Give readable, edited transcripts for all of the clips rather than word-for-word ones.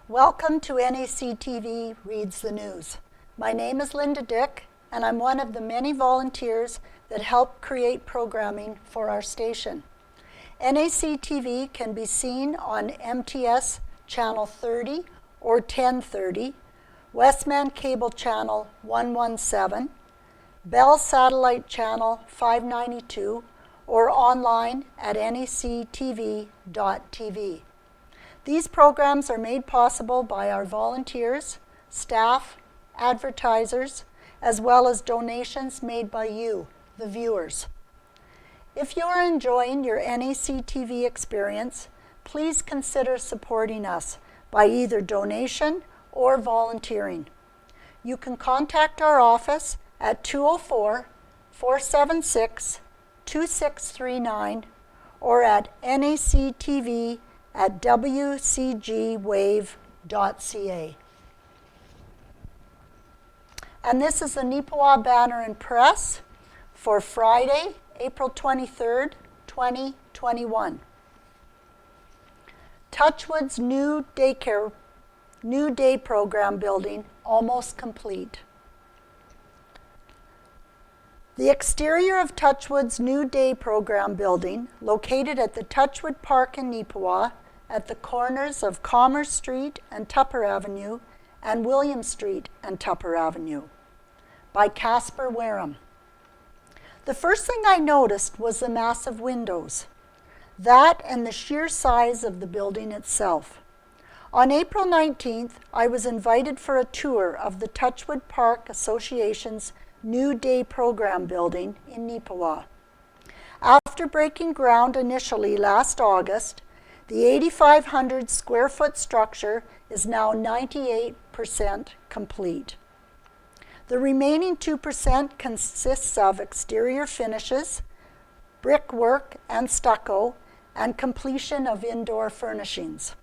Welcome to NACTV Reads the News. My name is Linda Dick, and I'm one of the many volunteers that help create programming for our station. NACTV can be seen on MTS Channel 30 or 1030, Westman Cable Channel 117, Bell Satellite Channel 592, or online at nactv.tv. These programs are made possible by our volunteers, staff, advertisers, as well as donations made by you, the viewers. If you are enjoying your NACTV experience, please consider supporting us by either donation or volunteering. You can contact our office at 204-476-2639 or at nactv@wcgwave.ca. And this is the Neepawa banner and press for Friday, April 23rd, 2021. Touchwood's new day program building almost complete. The exterior of Touchwood's new day program building, located at the Touchwood Park in Neepawa, at the corners of Commerce Street and Tupper Avenue and William Street and Tupper Avenue, by Casper Wareham. The first thing I noticed was the massive windows, that and the sheer size of the building itself. On April 19th, I was invited for a tour of the Touchwood Park Association's new day program building in Neepawa. After breaking ground initially last August, the 8,500 square foot structure is now 98% complete. The remaining 2% consists of exterior finishes, brickwork and stucco, and completion of indoor furnishings.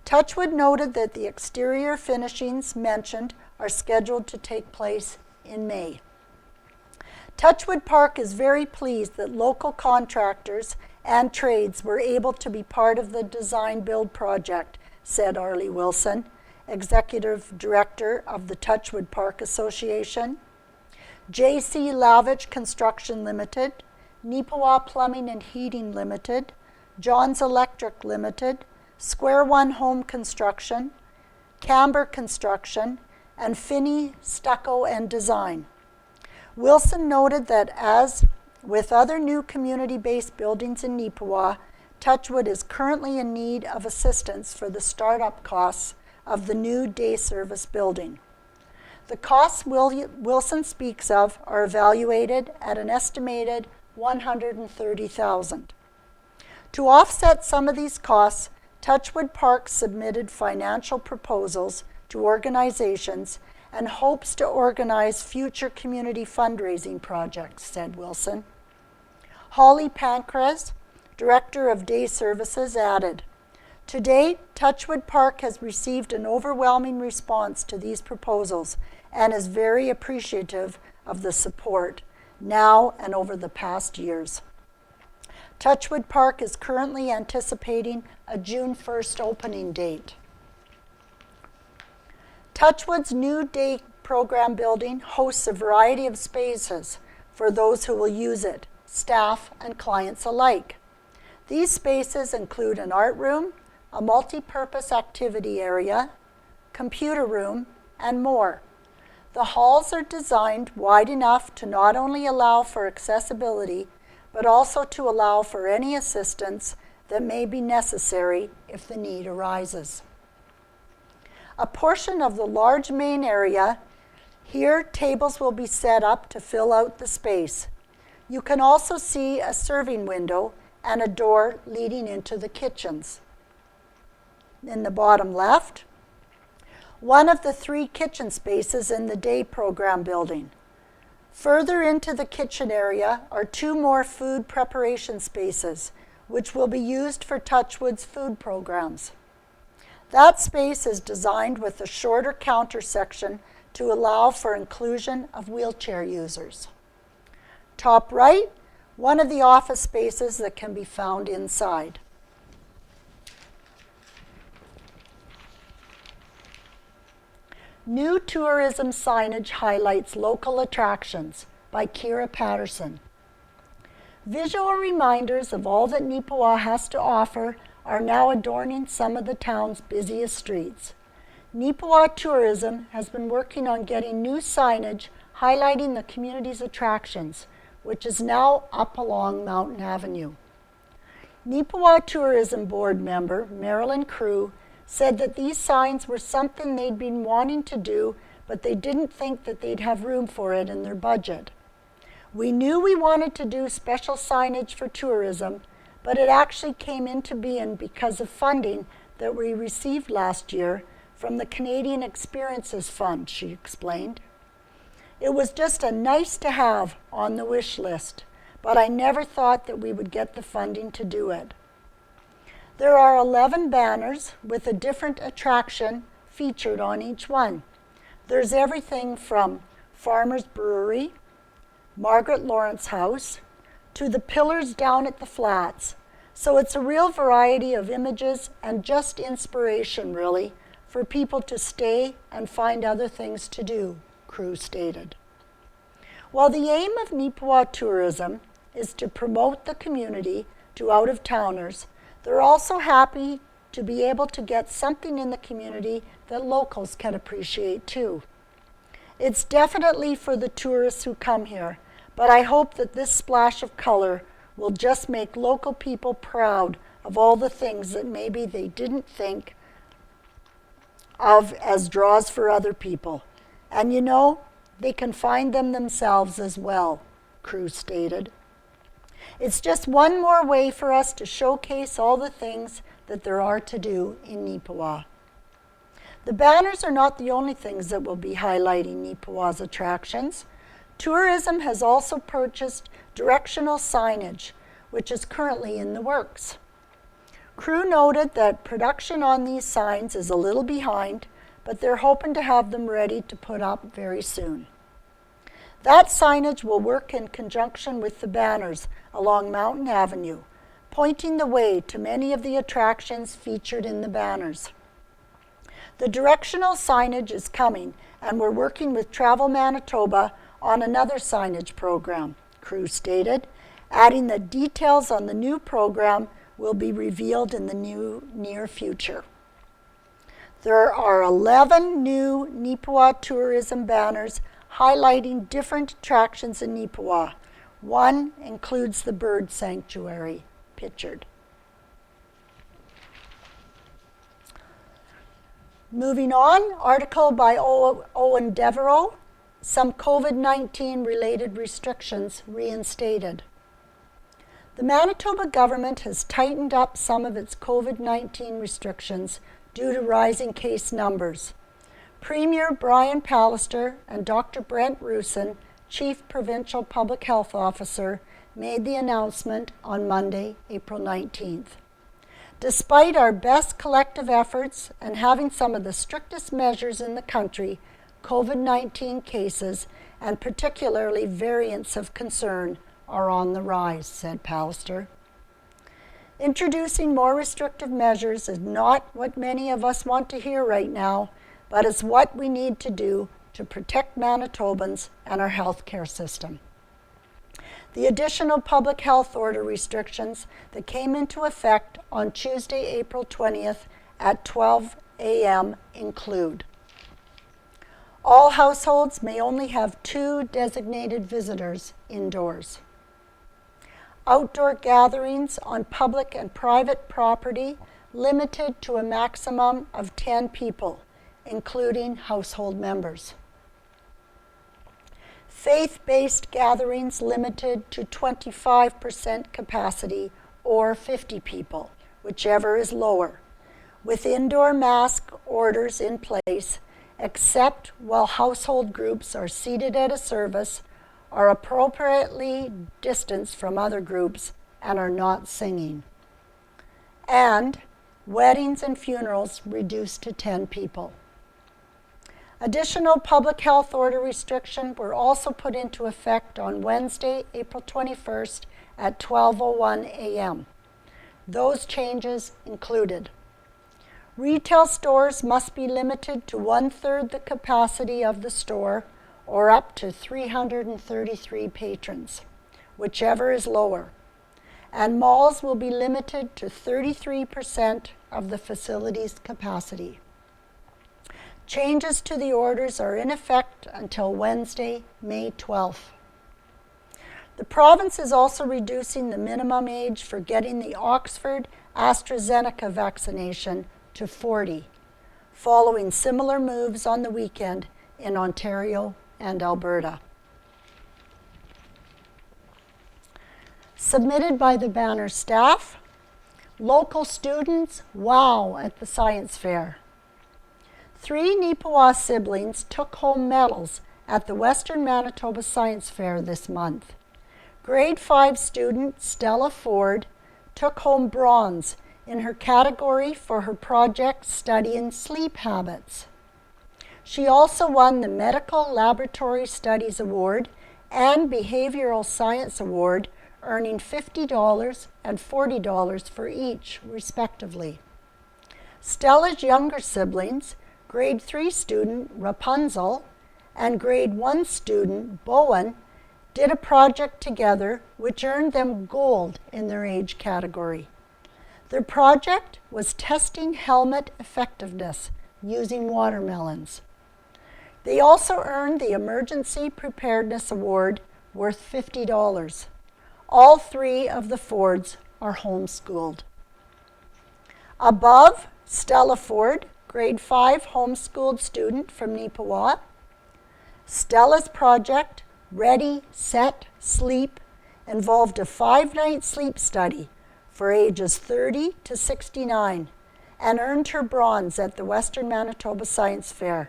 Touchwood noted that the exterior finishings mentioned are scheduled to take place in May. Touchwood Park is very pleased that local contractors and trades were able to be part of the design build project, said Arlie Wilson, Executive Director of the Touchwood Park Association. J.C. Lavich Construction Limited, Neepawa Plumbing and Heating Limited, John's Electric Limited, Square One Home Construction, Camber Construction, and Finney Stucco and Design. Wilson noted that as with other new community-based buildings in Neepawa, Touchwood is currently in need of assistance for the startup costs of the new day service building. The costs Wilson speaks of are evaluated at an estimated $130,000. To offset some of these costs, Touchwood Park submitted financial proposals to organizations and hopes to organize future community fundraising projects, said Wilson. Holly Pancras, Director of Day Services, added, "To date, Touchwood Park has received an overwhelming response to these proposals and is very appreciative of the support now and over the past years." Touchwood Park is currently anticipating a June 1st opening date. Touchwood's new day program building hosts a variety of spaces for those who will use it, staff and clients alike. These spaces include an art room, a multi-purpose activity area, computer room, and more. The halls are designed wide enough to not only allow for accessibility, but also to allow for any assistance that may be necessary if the need arises. A portion of the large main area, here tables will be set up to fill out the space. You can also see a serving window and a door leading into the kitchens. In the bottom left, one of the 3 kitchen spaces in the day program building. Further into the kitchen area are 2 more food preparation spaces, which will be used for Touchwood's food programs. That space is designed with a shorter counter section to allow for inclusion of wheelchair users. Top right, one of the office spaces that can be found inside. New tourism signage highlights local attractions by Kira Patterson. Visual reminders of all that Neepawa has to offer are now adorning some of the town's busiest streets. Neepawa Tourism has been working on getting new signage highlighting the community's attractions, which is now up along Mountain Avenue. Neepawa Tourism Board member Marilyn Crew said that these signs were something they'd been wanting to do, but they didn't think that they'd have room for it in their budget. We knew we wanted to do special signage for tourism, but it actually came into being because of funding that we received last year from the Canadian Experiences Fund, she explained. It was just a nice to have on the wish list, but I never thought that we would get the funding to do it. There are 11 banners with a different attraction featured on each one. There's everything from Farmer's Brewery, Margaret Lawrence House, to the pillars down at the flats. So it's a real variety of images and just inspiration, really, for people to stay and find other things to do, Crew stated. While the aim of Neepawa Tourism is to promote the community to out-of-towners, they're also happy to be able to get something in the community that locals can appreciate too. It's definitely for the tourists who come here, but I hope that this splash of color will just make local people proud of all the things that maybe they didn't think of as draws for other people. And you know, they can find them themselves as well, Crew stated. It's just one more way for us to showcase all the things that there are to do in Neepawa. The banners are not the only things that will be highlighting Neepawa's attractions. Tourism has also purchased directional signage, which is currently in the works. Crew noted that production on these signs is a little behind, but they're hoping to have them ready to put up very soon. That signage will work in conjunction with the banners along Mountain Avenue, pointing the way to many of the attractions featured in the banners. The directional signage is coming, and we're working with Travel Manitoba on another signage program, Crew stated, adding that details on the new program will be revealed in the near future. There are 11 new Neepawa tourism banners highlighting different attractions in Neepawa. One includes the bird sanctuary pictured. Moving on, article by Owen Devereaux, some COVID-19 related restrictions reinstated. The Manitoba government has tightened up some of its COVID-19 restrictions due to rising case numbers. Premier Brian Pallister and Dr. Brent Rusin, Chief Provincial Public Health Officer, made the announcement on Monday, April 19th. Despite our best collective efforts and having some of the strictest measures in the country, COVID-19 cases, and particularly variants of concern, are on the rise, said Pallister. Introducing more restrictive measures is not what many of us want to hear right now, but is what we need to do to protect Manitobans and our healthcare system. The additional public health order restrictions that came into effect on Tuesday, April 20th at 12 a.m. include: all households may only have 2 designated visitors indoors. Outdoor gatherings on public and private property limited to a maximum of 10 people, including household members. Faith-based gatherings limited to 25% capacity or 50 people, whichever is lower, with indoor mask orders in place, except while household groups are seated at a service, are appropriately distanced from other groups, and are not singing. And weddings and funerals reduced to 10 people. Additional public health order restrictions were also put into effect on Wednesday, April 21st at 12:01 a.m. Those changes included Retail stores must be limited to 1/3 the capacity of the store or up to 333 patrons, whichever is lower. And malls will be limited to 33% of the facility's capacity. Changes to the orders are in effect until Wednesday, May 12th. The province is also reducing the minimum age for getting the Oxford AstraZeneca vaccination to 40, following similar moves on the weekend in Ontario and Alberta. Submitted by the Banner staff, local students wow at the science fair. 3 Neepawa siblings took home medals at the Western Manitoba Science Fair this month. Grade 5 student Stella Ford took home bronze in her category for her project studying sleep habits. She also won the Medical Laboratory Studies Award and Behavioral Science Award, earning $50 and $40 for each, respectively. Stella's younger siblings, grade 3 student Rapunzel and grade 1 student Bowen, did a project together which earned them gold in their age category. Their project was testing helmet effectiveness using watermelons. They also earned the Emergency Preparedness Award worth $50. All 3 of the Fords are homeschooled. Above, Stella Ford, grade 5 homeschooled student from Neepawa. Stella's project, Ready, Set, Sleep, involved a 5-night sleep study for ages 30 to 69 and earned her bronze at the Western Manitoba Science Fair.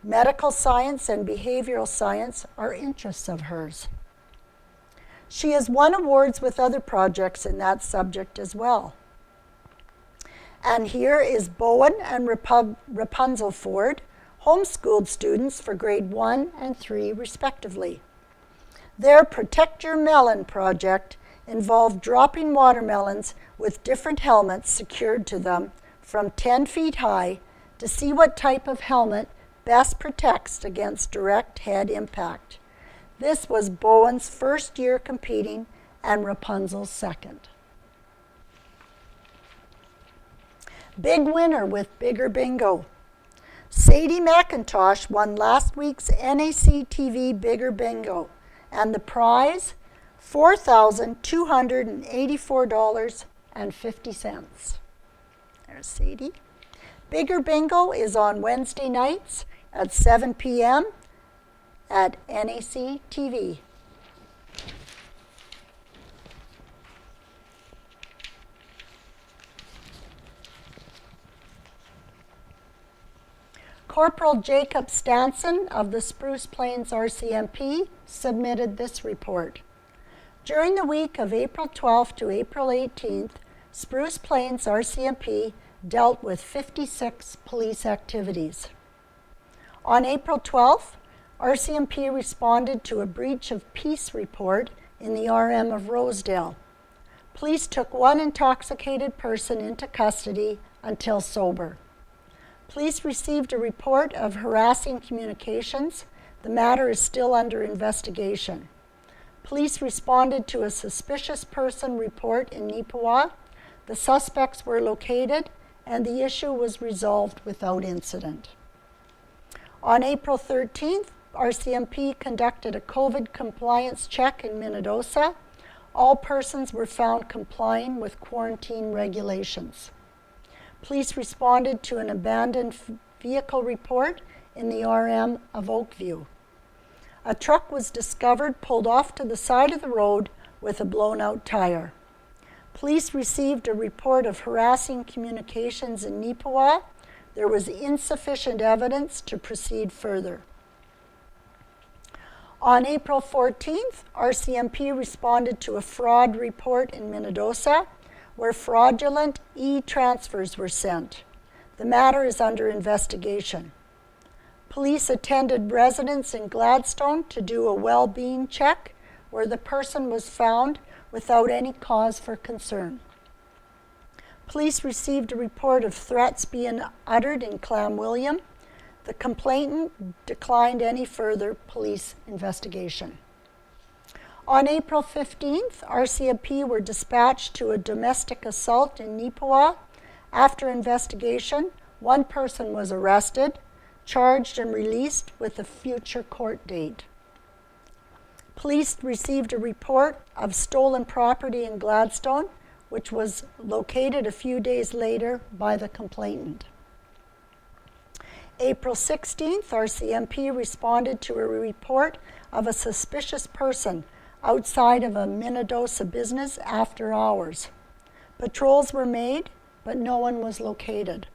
Medical science and behavioral science are interests of hers. She has won awards with other projects in that subject as well. And here is Bowen and Rapunzel Ford, homeschooled students for grade 1 and 3 respectively. Their Protect Your Melon project involved dropping watermelons with different helmets secured to them from 10 feet high to see what type of helmet best protects against direct head impact. This was Bowen's first year competing and Rapunzel's second. Big winner with Bigger Bingo. Sadie McIntosh won last week's NACTV Bigger Bingo, and the prize, $4,284.50. There's Sadie. Bigger Bingo is on Wednesday nights at 7 p.m. at NACTV. Corporal Jacob Stanson of the Spruce Plains RCMP submitted this report. During the week of April 12th to April 18th, Spruce Plains RCMP dealt with 56 police activities. On April 12th, RCMP responded to a breach of peace report in the RM of Rosedale. Police took 1 intoxicated person into custody until sober. Police received a report of harassing communications. The matter is still under investigation. Police responded to a suspicious person report in Neepawa. The suspects were located and the issue was resolved without incident. On April 13th, RCMP conducted a COVID compliance check in Minnedosa. All persons were found complying with quarantine regulations. Police responded to an abandoned vehicle report in the RM of Oakview. A truck was discovered pulled off to the side of the road with a blown-out tire. Police received a report of harassing communications in Neepawa. There was insufficient evidence to proceed further. On April 14th, RCMP responded to a fraud report in Minnedosa where fraudulent e-transfers were sent. The matter is under investigation. Police attended residents in Gladstone to do a well-being check where the person was found without any cause for concern. Police received a report of threats being uttered in Clam William. The complainant declined any further police investigation. On April 15th, RCMP were dispatched to a domestic assault in Neepawa. After investigation, one person was arrested, charged and released with a future court date. Police received a report of stolen property in Gladstone, which was located a few days later by the complainant. April 16th, RCMP responded to a report of a suspicious person outside of a Minnedosa business after hours. Patrols were made, but no one was located.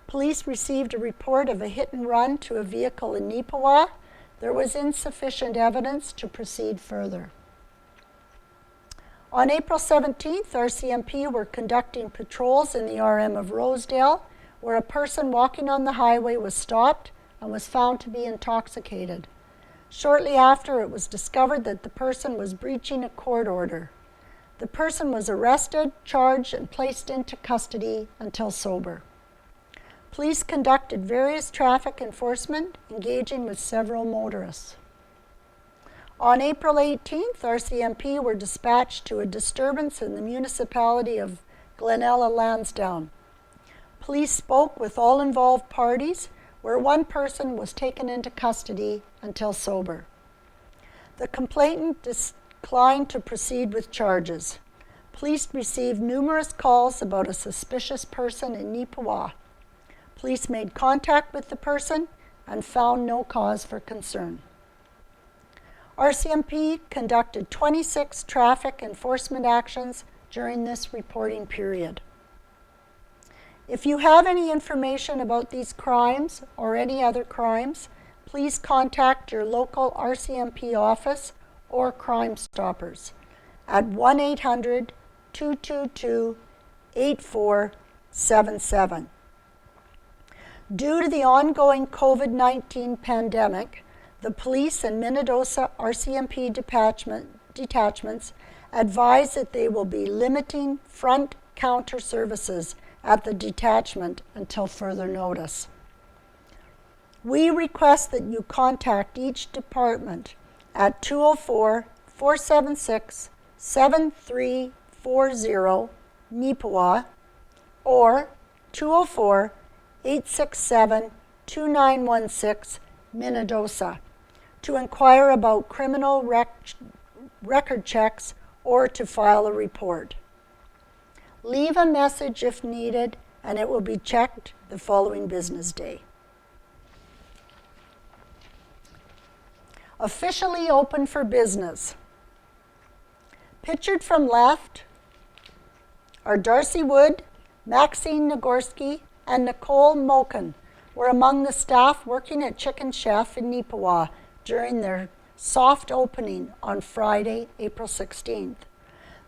Police received a report of a hit and run to a vehicle in Neepawa. There was insufficient evidence to proceed further. On April 17th, RCMP were conducting patrols in the RM of Rosedale, where a person walking on the highway was stopped and was found to be intoxicated. Shortly after, it was discovered that the person was breaching a court order. The person was arrested, charged, and placed into custody until sober. Police conducted various traffic enforcement, engaging with several motorists. On April 18th, RCMP were dispatched to a disturbance in the municipality of Glenella Lansdowne. Police spoke with all involved parties, where one person was taken into custody until sober. The complainant declined to proceed with charges. Police received numerous calls about a suspicious person in Neepawa. Police made contact with the person and found no cause for concern. RCMP conducted 26 traffic enforcement actions during this reporting period. If you have any information about these crimes or any other crimes, please contact your local RCMP office or Crime Stoppers at 1-800-222-8477. Due to the ongoing COVID-19 pandemic, the police and Minnedosa RCMP detachments advise that they will be limiting front counter services at the detachment until further notice. We request that you contact each department at 204-476-7340 Neepawa or 204-867-2916 Minnedosa to inquire about criminal record checks or to file a report. Leave a message if needed, and it will be checked the following business day. Officially open for business. Pictured from left are Darcy Wood, Maxine Nagorski, and Nicole Moken were among the staff working at Chicken Chef in Neepawa during their soft opening on Friday, April 16th.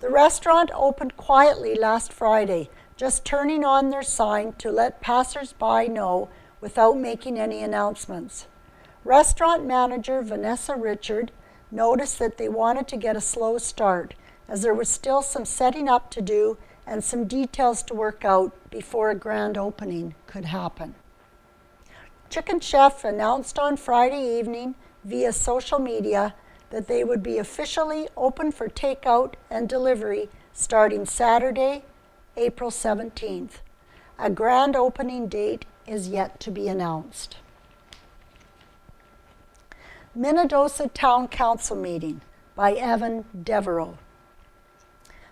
The restaurant opened quietly last Friday, just turning on their sign to let passers-by know without making any announcements. Restaurant manager Vanessa Richard noticed that they wanted to get a slow start, as there was still some setting up to do and some details to work out before a grand opening could happen. Chicken Chef announced on Friday evening via social media that they would be officially open for takeout and delivery starting Saturday, April 17th. A grand opening date is yet to be announced. Minnedosa Town Council meeting by Evan Devereaux.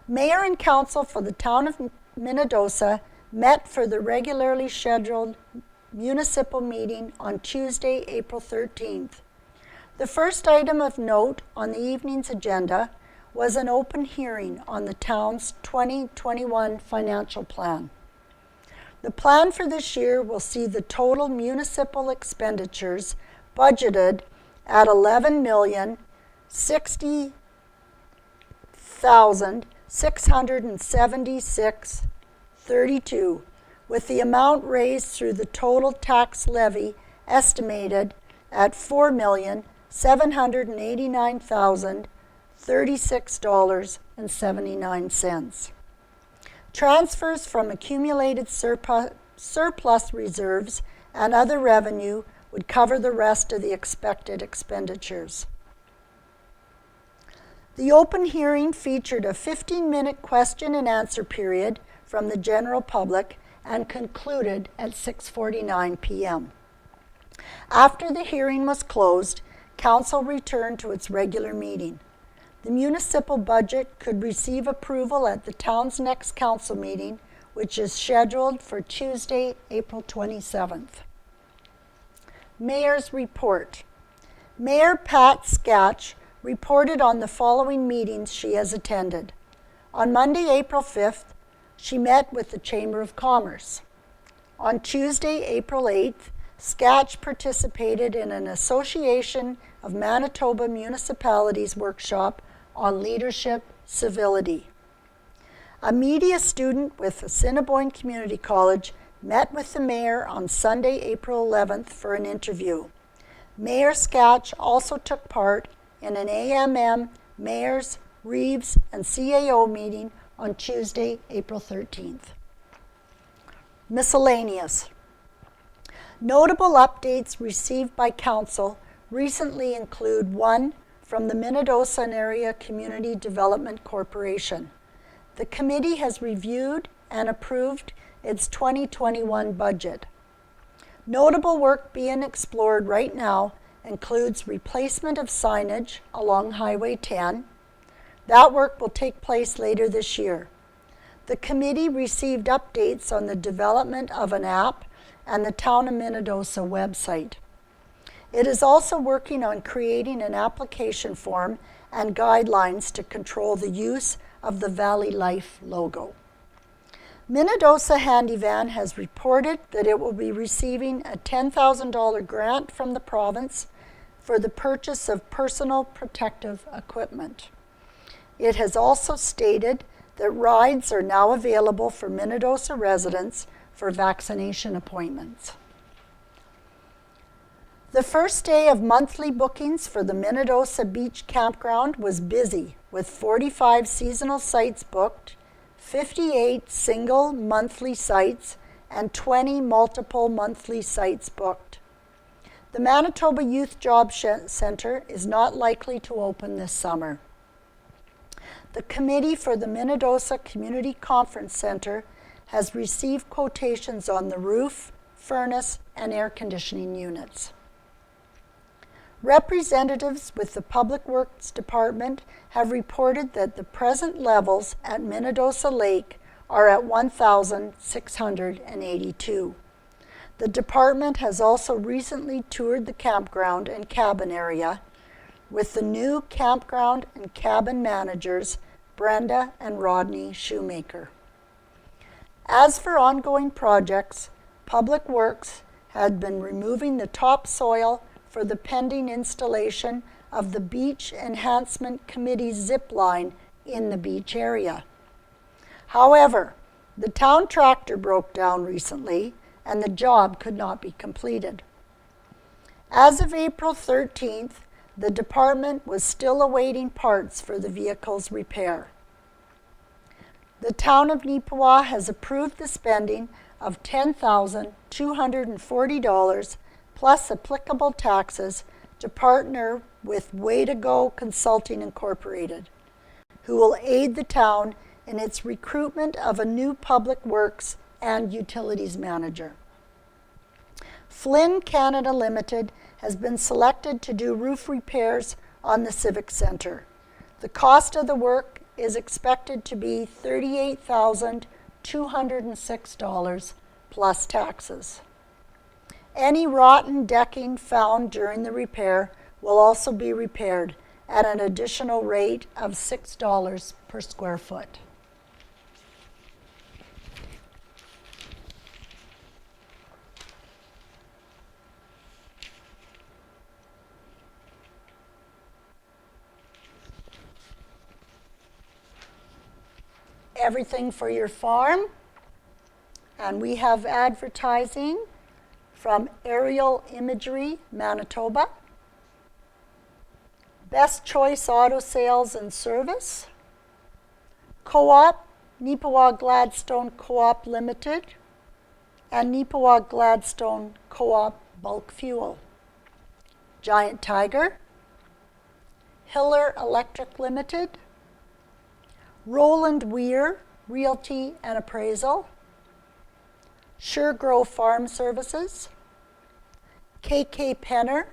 Mayor and council for the town of Minnedosa met for the regularly scheduled municipal meeting on Tuesday, April 13th. The first item of note on the evening's agenda was an open hearing on the town's 2021 financial plan. The plan for this year will see the total municipal expenditures budgeted at $11,060,676.32, with the amount raised through the total tax levy estimated at $4,789,036.79. Transfers from accumulated surplus reserves and other revenue would cover the rest of the expected expenditures. The open hearing featured a 15-minute question and answer period from the general public and concluded at 6:49 p.m. After the hearing was closed, Council returned to its regular meeting. The municipal budget could receive approval at the town's next council meeting, which is scheduled for Tuesday, April 27th. Mayor's report. Mayor Pat Skach reported on the following meetings she has attended. On Monday, April 5th, she met with the Chamber of Commerce. On Tuesday, April 8th, Skach participated in an Association of Manitoba Municipalities workshop on leadership civility. A media student with Assiniboine Community College met with the mayor on Sunday, April 11th for an interview. Mayor Skach also took part in an AMM, Mayors, Reeves, and CAO meeting on Tuesday, April 13th. Miscellaneous. Notable updates received by Council recently include one from the Minnedosa Area Community Development Corporation. The committee has reviewed and approved its 2021 budget. Notable work being explored right now includes replacement of signage along Highway 10. That work will take place later this year. The committee received updates on the development of an app and the Town of Minnedosa website. It is also working on creating an application form and guidelines to control the use of the Valley Life logo. Minnedosa Handyvan has reported that it will be receiving a $10,000 grant from the province for the purchase of personal protective equipment. It has also stated that rides are now available for Minnedosa residents for vaccination appointments. The first day of monthly bookings for the Minnedosa Beach Campground was busy, with 45 seasonal sites booked, 58 single monthly sites, and 20 multiple monthly sites booked. The Manitoba Youth Job Center is not likely to open this summer. The committee for the Minnedosa Community Conference Center has received quotations on the roof, furnace, and air conditioning units. Representatives with the Public Works Department have reported that the present levels at Minnedosa Lake are at 1,682. The department has also recently toured the campground and cabin area with the new campground and cabin managers, Brenda and Rodney Shoemaker. As for ongoing projects, Public Works had been removing the topsoil for the pending installation of the Beach Enhancement Committee zip line in the beach area. However, the town tractor broke down recently and the job could not be completed. As of April 13th, the department was still awaiting parts for the vehicle's repair. The town of Neepawa has approved the spending of $10,240 plus applicable taxes to partner with Way to Go Consulting Incorporated, who will aid the town in its recruitment of a new public works and utilities manager. Flynn Canada Limited has been selected to do roof repairs on the Civic Center. The cost of the work is expected to be $38,206 plus taxes. Any rotten decking found during the repair will also be repaired at an additional rate of $6 per square foot. Everything for your farm, and we have advertising from Aerial Imagery, Manitoba, Best Choice Auto Sales and Service, Co-op Neepawa Gladstone Co-op Limited, and Neepawa Gladstone Co-op Bulk Fuel. Giant Tiger, Hiller Electric Limited, Roland Weir Realty and Appraisal, Suregrow Farm Services, KK Penner,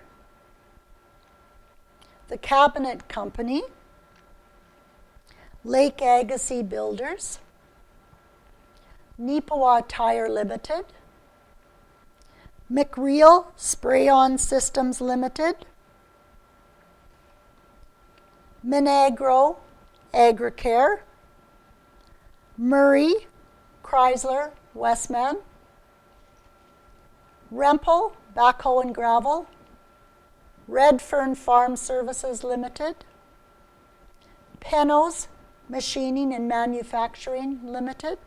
The Cabinet Company, Lake Agassiz Builders, Neepawa Tire Limited, McReal Spray-On Systems Limited, Minagro Agricare, Murray Chrysler Westman, Rempel Backhoe and Gravel, Redfern Farm Services Limited, Pennos Machining and Manufacturing Limited,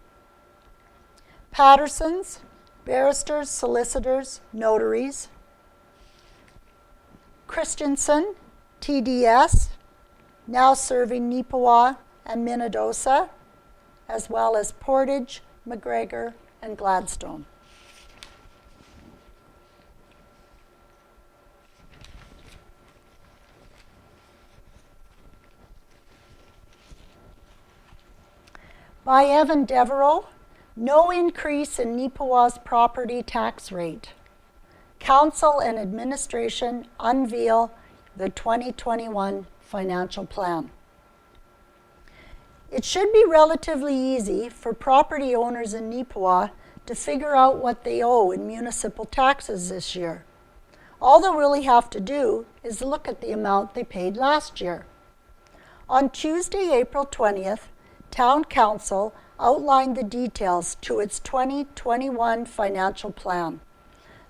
Patterson's Barristers, Solicitors, Notaries, Christensen TDS, now serving Neepawa and Minnedosa, as well as Portage, McGregor, and Gladstone. By Evan Devereaux, no increase in Neepawa's property tax rate. Council and administration unveil the 2021 financial plan. It should be relatively easy for property owners in Neepawa to figure out what they owe in municipal taxes this year. All they'll really have to do is look at the amount they paid last year. On Tuesday, April 20th, Town Council outlined the details to its 2021 financial plan.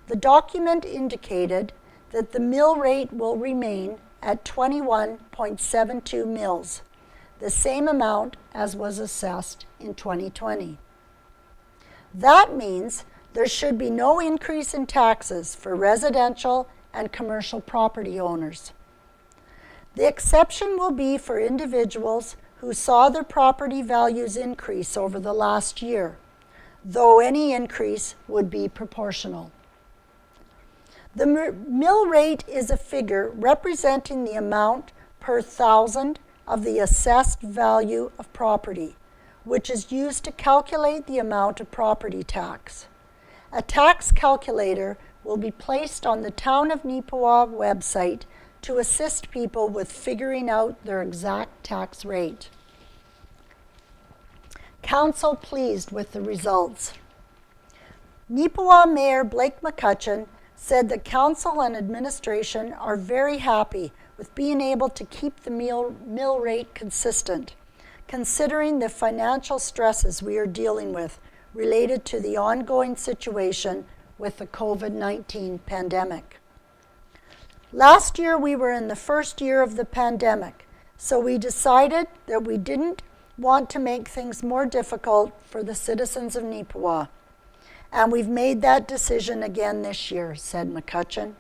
The document indicated that the mill rate will remain at 21.72 mills, the same amount as was assessed in 2020. That means there should be no increase in taxes for residential and commercial property owners. The exception will be for individuals who saw their property values increase over the last year, though any increase would be proportional. The mill rate is a figure representing the amount per thousand of the assessed value of property, which is used to calculate the amount of property tax. A tax calculator will be placed on the Town of Neepawa website to assist people with figuring out their exact tax rate. Council pleased with the results. Neepawa Mayor Blake McCutcheon said that council and administration are very happy with being able to keep the mill rate consistent, considering the financial stresses we are dealing with related to the ongoing situation with the COVID-19 pandemic. Last year we were in the first year of the pandemic, so we decided that we didn't want to make things more difficult for the citizens of Neepawa. And we've made that decision again this year, said McCutcheon.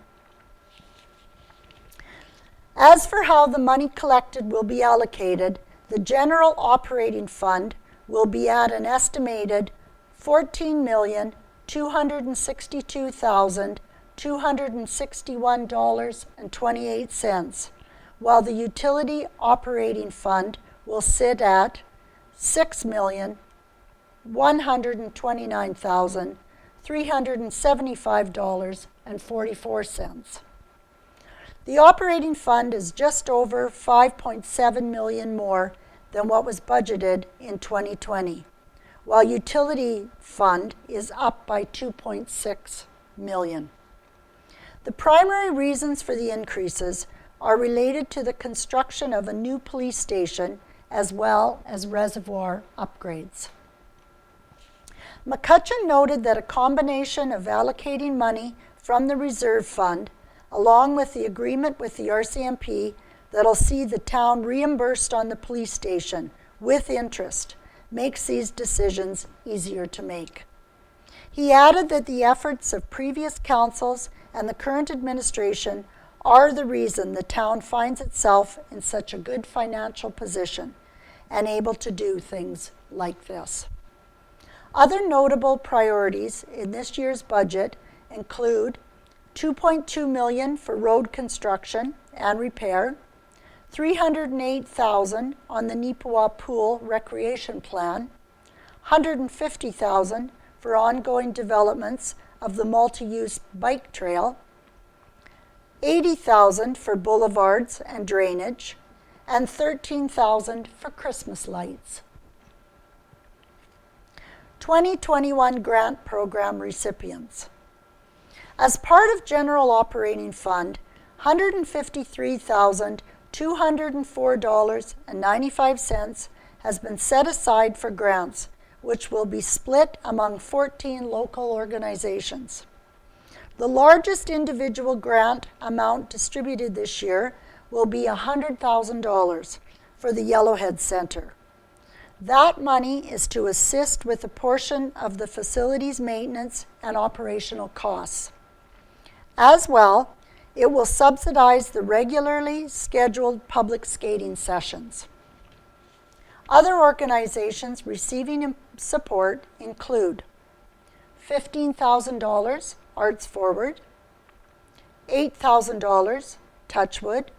As for how the money collected will be allocated, the general operating fund will be at an estimated $14,262,261.28, while the utility operating fund will sit at $6,129,375.44. The operating fund is just over $5.7 million more than what was budgeted in 2020, while utility fund is up by $2.6 million. The primary reasons for the increases are related to the construction of a new police station as well as reservoir upgrades. McCutcheon noted that a combination of allocating money from the reserve fund, along with the agreement with the RCMP that'll see the town reimbursed on the police station with interest, makes these decisions easier to make. He added that the efforts of previous councils and the current administration are the reason the town finds itself in such a good financial position and able to do things like this. Other notable priorities in this year's budget include $2.2 million for road construction and repair, $308,000 on the Neepawa Pool Recreation Plan, $150,000 for ongoing developments of the multi-use bike trail, $80,000 for boulevards and drainage, and $13,000 for Christmas lights. 2021 grant program recipients. As part of General Operating Fund, $153,204.95 has been set aside for grants, which will be split among 14 local organizations. The largest individual grant amount distributed this year will be $100,000 for the Yellowhead Center. That money is to assist with a portion of the facility's maintenance and operational costs. As well, it will subsidize the regularly scheduled public skating sessions. Other organizations receiving support include $15,000 Arts Forward, $8,000 Touchwood,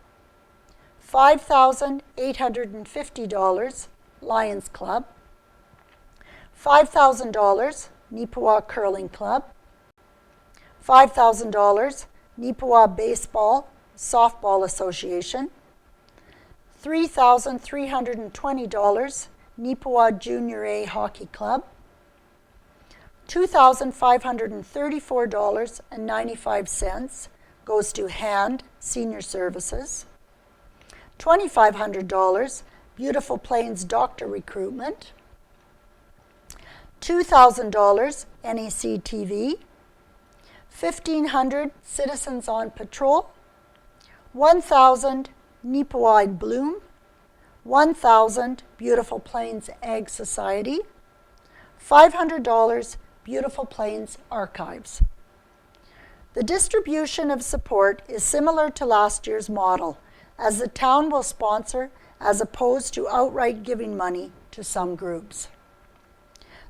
$5,850 Lions Club, $5,000 Neepawa Curling Club, $5,000 Neepawa Baseball Softball Association, $3,320 Neepawa Junior A Hockey Club, $2,534.95 goes to HAND Senior Services, $2,500 Beautiful Plains Doctor Recruitment, $2,000 NACTV, $1,500 Citizens on Patrol, $1,000 Neepawa in Bloom, $1,000 Beautiful Plains Ag Society, $500 Beautiful Plains Archives. The distribution of support is similar to last year's model, as the town will sponsor as opposed to outright giving money to some groups.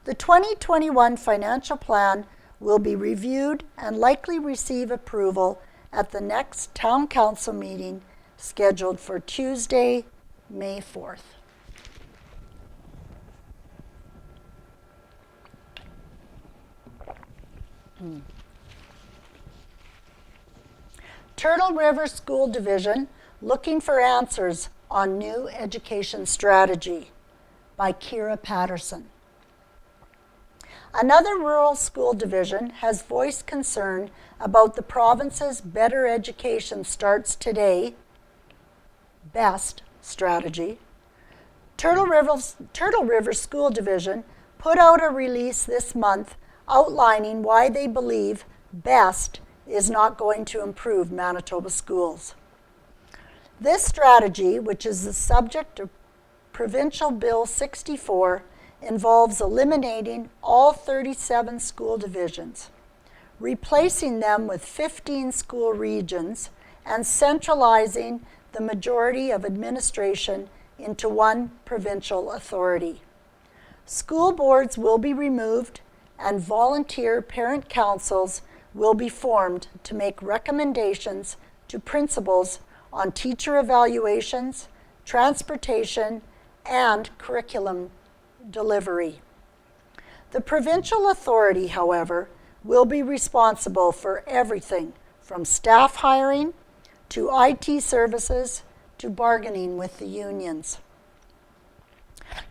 The 2021 financial plan will be reviewed and likely receive approval at the next Town Council meeting scheduled for Tuesday, May 4th. Turtle River School Division looking for answers on new education strategy by Kira Patterson. Another rural school division has voiced concern about the province's Better Education Starts Today, BEST strategy. Turtle River School Division put out a release this month outlining why they believe BEST is not going to improve Manitoba schools. This strategy, which is the subject of Provincial Bill 64, involves eliminating all 37 school divisions, replacing them with 15 school regions, and centralizing the majority of administration into one provincial authority. School boards will be removed, and volunteer parent councils will be formed to make recommendations to principals on teacher evaluations, transportation, and curriculum delivery. The provincial authority, however, will be responsible for everything from staff hiring to IT services to bargaining with the unions.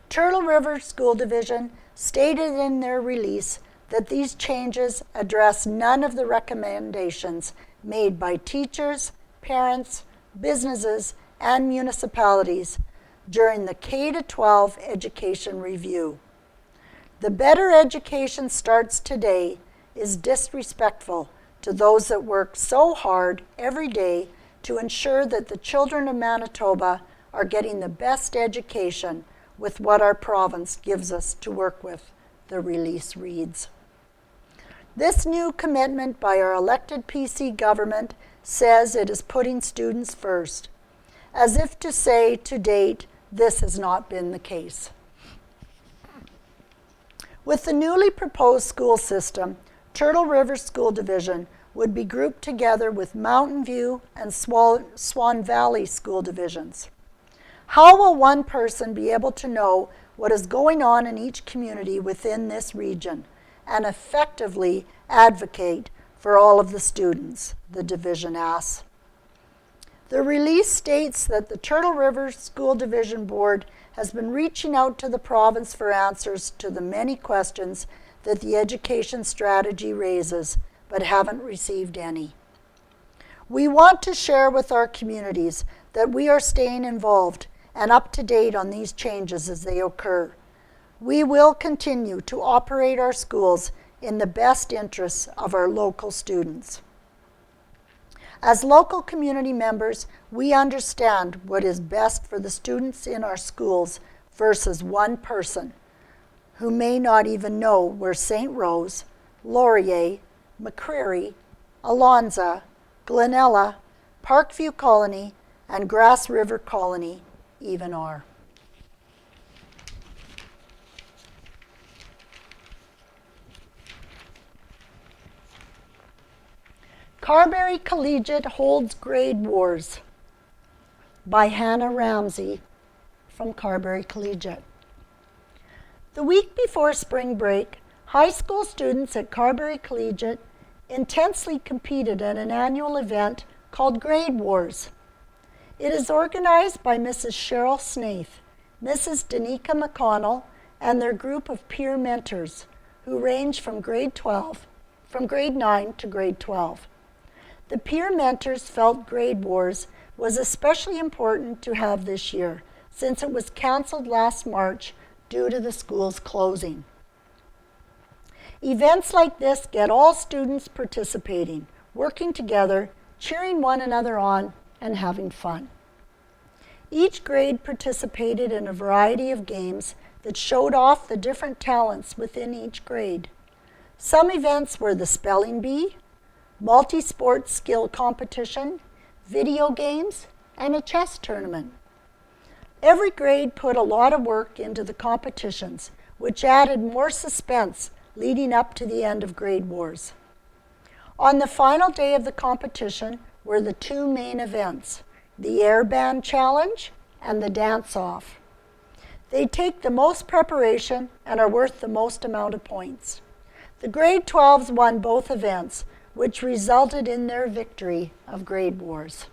Turtle River School Division stated in their release that these changes address none of the recommendations made by teachers, parents, businesses, and municipalities during the K-12 education review. The Better Education Starts Today is disrespectful to those that work so hard every day to ensure that the children of Manitoba are getting the best education with what our province gives us to work with, the release reads. This new commitment by our elected PC government says it is putting students first, as if to say to date, this has not been the case. With the newly proposed school system, Turtle River School Division would be grouped together with Mountain View and Swan Valley School Divisions. How will one person be able to know what is going on in each community within this region and effectively advocate for all of the students, the division asks. The release states that the Turtle River School Division Board has been reaching out to the province for answers to the many questions that the education strategy raises, but haven't received any. We want to share with our communities that we are staying involved and up to date on these changes as they occur. We will continue to operate our schools in the best interests of our local students. As local community members, we understand what is best for the students in our schools versus one person who may not even know where St. Rose, Laurier, McCreary, Alonza, Glenella, Parkview Colony, and Grass River Colony even are. Carberry Collegiate Holds Grade Wars by Hannah Ramsey from Carberry Collegiate. The week before spring break, high school students at Carberry Collegiate intensely competed at an annual event called Grade Wars. It is organized by Mrs. Cheryl Snaith, Mrs. Danica McConnell, and their group of peer mentors who range from grade 9 to grade 12. The peer mentors felt Grade Wars was especially important to have this year since it was canceled last March due to the school's closing. Events like this get all students participating, working together, cheering one another on, and having fun. Each grade participated in a variety of games that showed off the different talents within each grade. Some events were the spelling bee, multi-sport skill competition, video games, and a chess tournament. Every grade put a lot of work into the competitions, which added more suspense leading up to the end of Grade Wars. On the final day of the competition were the two main events, the Air Band Challenge and the Dance-Off. They take the most preparation and are worth the most amount of points. The grade 12s won both events, which resulted in their victory of Grade Wars.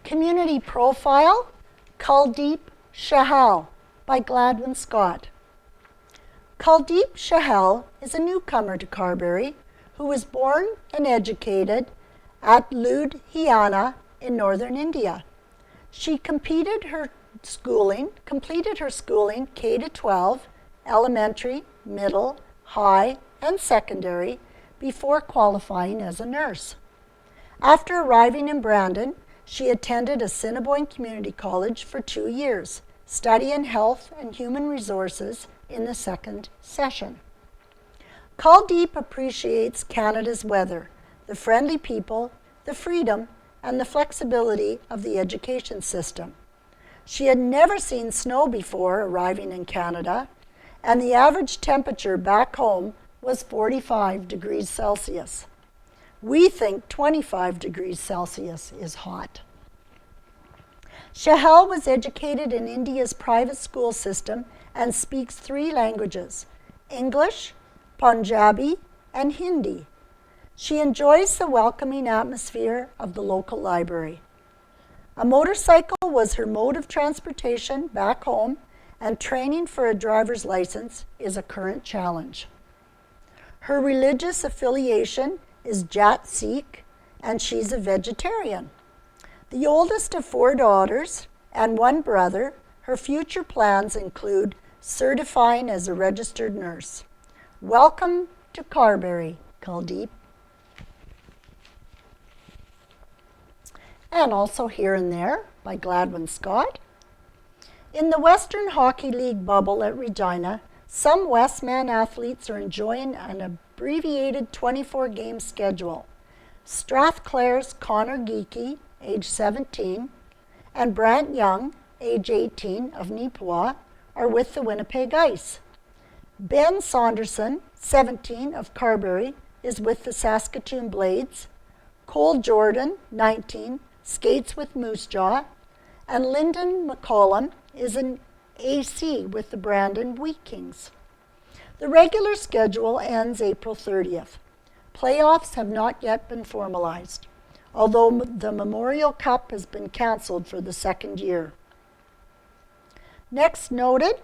Community Profile, Kuldeep Shahal by Gladwin Scott. Kuldeep Shahal is a newcomer to Carberry who was born and educated at Ludhiana in northern India. She completed her schooling K to 12, elementary, middle, high, and secondary before qualifying as a nurse. After arriving in Brandon, she attended Assiniboine Community College for 2 years, studying health and human resources in the second session. Kuldeep appreciates Canada's weather, the friendly people, the freedom, and the flexibility of the education system. She had never seen snow before arriving in Canada, and the average temperature back home was 45 degrees Celsius. We think 25 degrees Celsius is hot. Shahal was educated in India's private school system and speaks 3 languages, English, Punjabi, and Hindi. She enjoys the welcoming atmosphere of the local library. A motorcycle was her mode of transportation back home, and training for a driver's license is a current challenge. Her religious affiliation is Jat Sikh, and she's a vegetarian. The oldest of 4 daughters and 1 brother, her future plans include certifying as a registered nurse. Welcome to Carberry, Kuldeep. And also Here and There by Gladwin Scott. In the Western Hockey League bubble at Regina, some Westman athletes are enjoying an abbreviated 24-game schedule. Strathclare's Connor Geekie, age 17, and Brant Young, age 18, of Neepawa, are with the Winnipeg Ice. Ben Saunderson, 17, of Carberry, is with the Saskatoon Blades. Cole Jordan, 19, skates with Moose Jaw. And Lyndon McCollum is an AC with the Brandon Wheat Kings. The regular schedule ends April 30th. Playoffs have not yet been formalized, although the Memorial Cup has been cancelled for the second year. Next noted,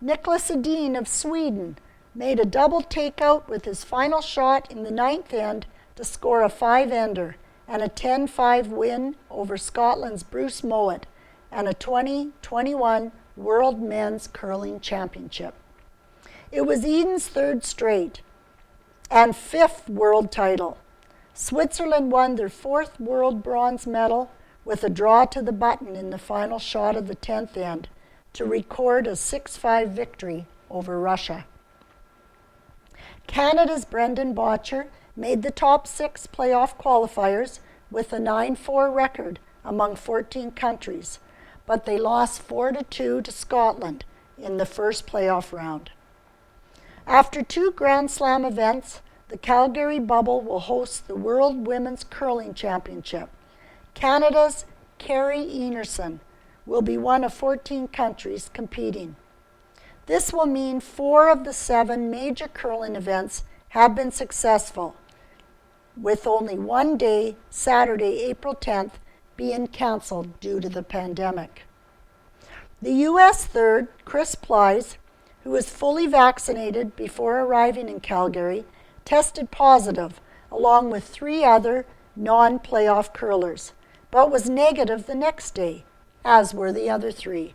Nicholas Edin of Sweden made a double takeout with his final shot in the ninth end to score a 5-ender and a 10-5 win over Scotland's Bruce Mowat and a 2021 World Men's Curling Championship. It was Eden's third straight and fifth world title. Switzerland won their fourth world bronze medal with a draw to the button in the final shot of the 10th end to record a 6-5 victory over Russia. Canada's Brendan Bottcher made the top 6 playoff qualifiers with a 9-4 record among 14 countries, but they lost 4-2 to Scotland in the first playoff round. After 2 Grand Slam events, the Calgary Bubble will host the World Women's Curling Championship. Canada's Carrie Enerson will be one of 14 countries competing. This will mean 4 of the 7 major curling events have been successful, with only one day, Saturday, April 10th, being cancelled due to the pandemic. The U.S. third, Chris Plies, who was fully vaccinated before arriving in Calgary, tested positive, along with 3 other non-playoff curlers, but was negative the next day, as were the other 3.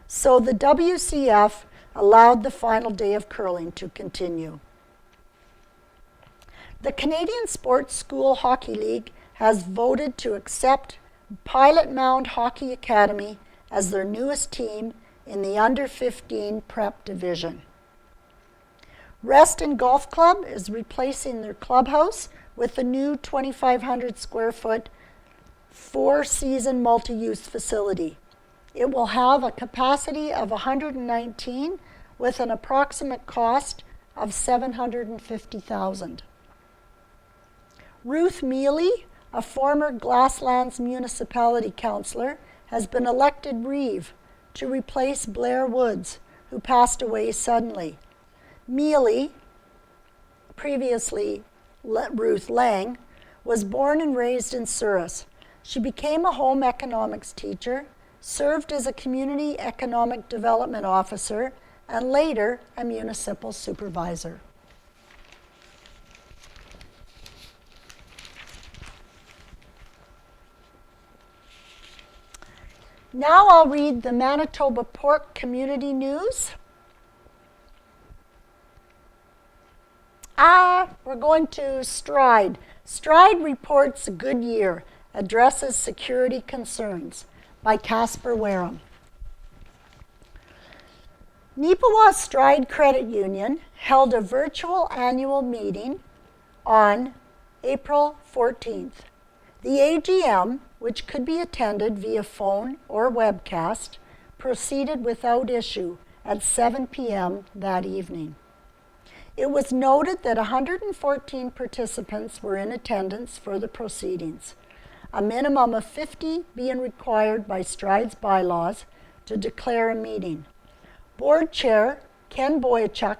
So the WCF allowed the final day of curling to continue. The Canadian Sports School Hockey League has voted to accept Pilot Mound Hockey Academy as their newest team in the under-15 prep division. Reston Golf Club is replacing their clubhouse with a new 2,500 square foot 4-season multi-use facility. It will have a capacity of 119 with an approximate cost of $750,000. Ruth Mealy, a former Glasslands Municipality Councillor, has been elected Reeve to replace Blair Woods, who passed away suddenly. Mealy, previously Ruth Lang, was born and raised in Souris. She became a home economics teacher, served as a community economic development officer, and later a municipal supervisor. Now I'll read the Manitoba Pork Community News. We're going to Stride. Stride reports a good year, addresses security concerns, by Casper Wareham. Neepawa Stride Credit Union held a virtual annual meeting on April 14th. The AGM, which could be attended via phone or webcast, proceeded without issue at 7 p.m. that evening. It was noted that 114 participants were in attendance for the proceedings, a minimum of 50 being required by Stride's bylaws to declare a meeting. Board Chair Ken Boyachuk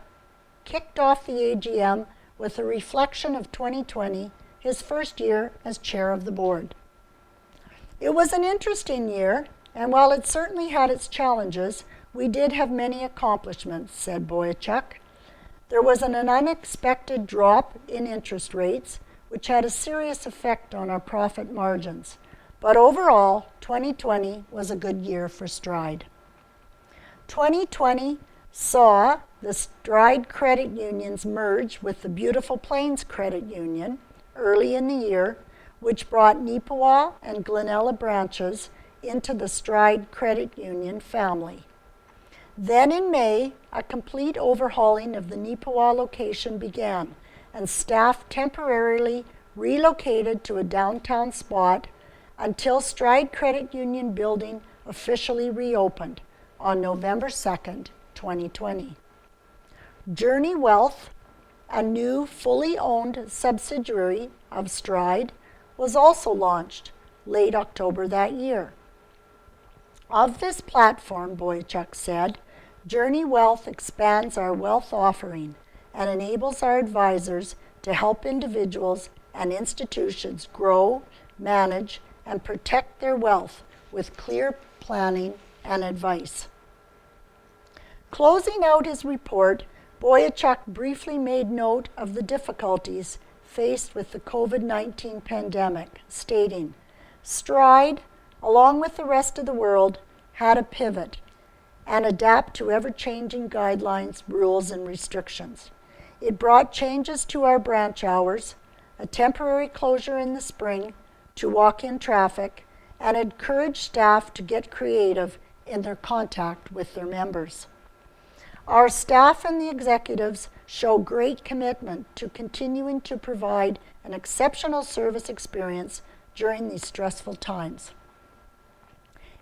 kicked off the AGM with a reflection of 2020, his first year as chair of the board. It was an interesting year, and while it certainly had its challenges, we did have many accomplishments, said Boyachuk. There was an unexpected drop in interest rates, which had a serious effect on our profit margins. But overall, 2020 was a good year for Stride. 2020 saw the Stride Credit Unions merge with the Beautiful Plains Credit Union early in the year, which brought Neepawa and Glenella branches into the Stride Credit Union family. Then in May, a complete overhauling of the Neepawa location began, and staff temporarily relocated to a downtown spot until Stride Credit Union building officially reopened, on November 2nd, 2020. Journey Wealth, a new fully owned subsidiary of Stride, was also launched late October that year. Of this platform, Boychuk said, Journey Wealth expands our wealth offering and enables our advisors to help individuals and institutions grow, manage, and protect their wealth with clear planning and advice. Closing out his report, Boychuk briefly made note of the difficulties faced with the COVID-19 pandemic, stating, Stride, along with the rest of the world, had to pivot and adapt to ever-changing guidelines, rules, and restrictions. It brought changes to our branch hours, a temporary closure in the spring to walk-in traffic, and encouraged staff to get creative in their contact with their members. Our staff and the executives show great commitment to continuing to provide an exceptional service experience during these stressful times.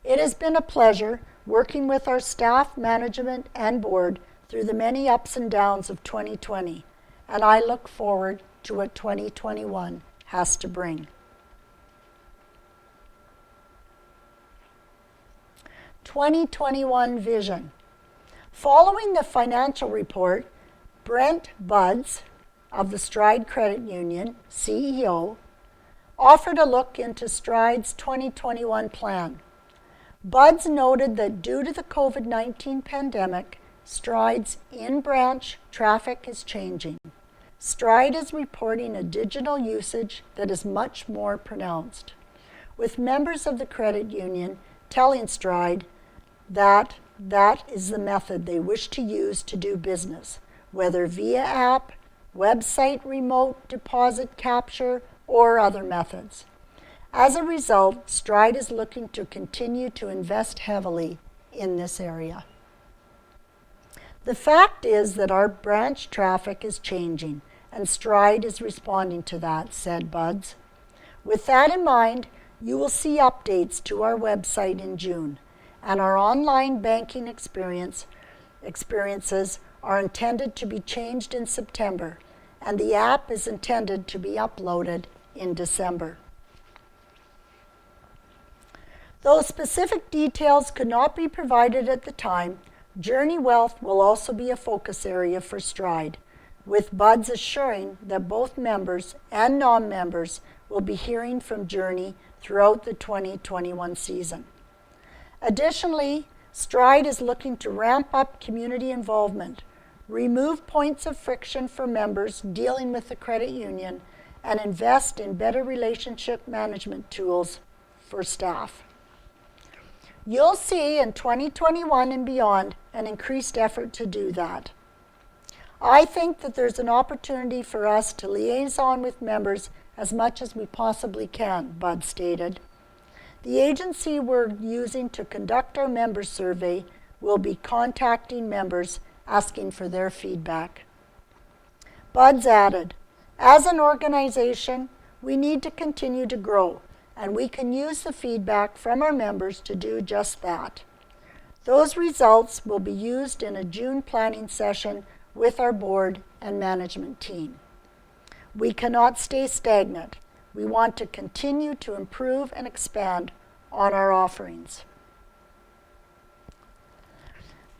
It has been a pleasure working with our staff, management, and board through the many ups and downs of 2020, and I look forward to what 2021 has to bring. 2021 vision. Following the financial report, Brent Buds of the Stride Credit Union, CEO, offered a look into Stride's 2021 plan. Buds noted that due to the COVID-19 pandemic, Stride's in-branch traffic is changing. Stride is reporting a digital usage that is much more pronounced, with members of the credit union telling Stride that is the method they wish to use to do business, whether via app, website remote deposit capture, or other methods. As a result, Stride is looking to continue to invest heavily in this area. The fact is that our branch traffic is changing, and Stride is responding to that, said Buds. With that in mind, you will see updates to our website in June, and our online banking experiences are intended to be changed in September, and the app is intended to be uploaded in December. Though specific details could not be provided at the time, Journey Wealth will also be a focus area for Stride, with Buds assuring that both members and non-members will be hearing from Journey throughout the 2021 season. Additionally, Stride is looking to ramp up community involvement, remove points of friction for members dealing with the credit union, and invest in better relationship management tools for staff. You'll see in 2021 and beyond an increased effort to do that. I think that there's an opportunity for us to liaison with members as much as we possibly can, Bud stated. The agency we're using to conduct our member survey will be contacting members asking for their feedback. Buds added, as an organization, we need to continue to grow, and we can use the feedback from our members to do just that. Those results will be used in a June planning session with our board and management team. We cannot stay stagnant. We want to continue to improve and expand on our offerings.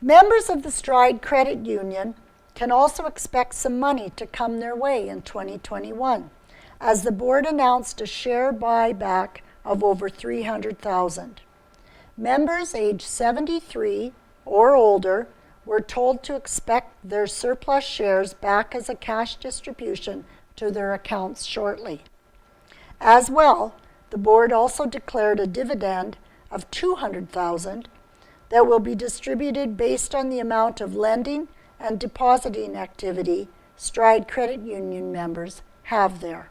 Members of the Stride Credit Union can also expect some money to come their way in 2021, as the board announced a share buyback of over $300,000. Members aged 73 or older were told to expect their surplus shares back as a cash distribution to their accounts shortly. As well, the board also declared a dividend of $200,000 that will be distributed based on the amount of lending and depositing activity Stride Credit Union members have there.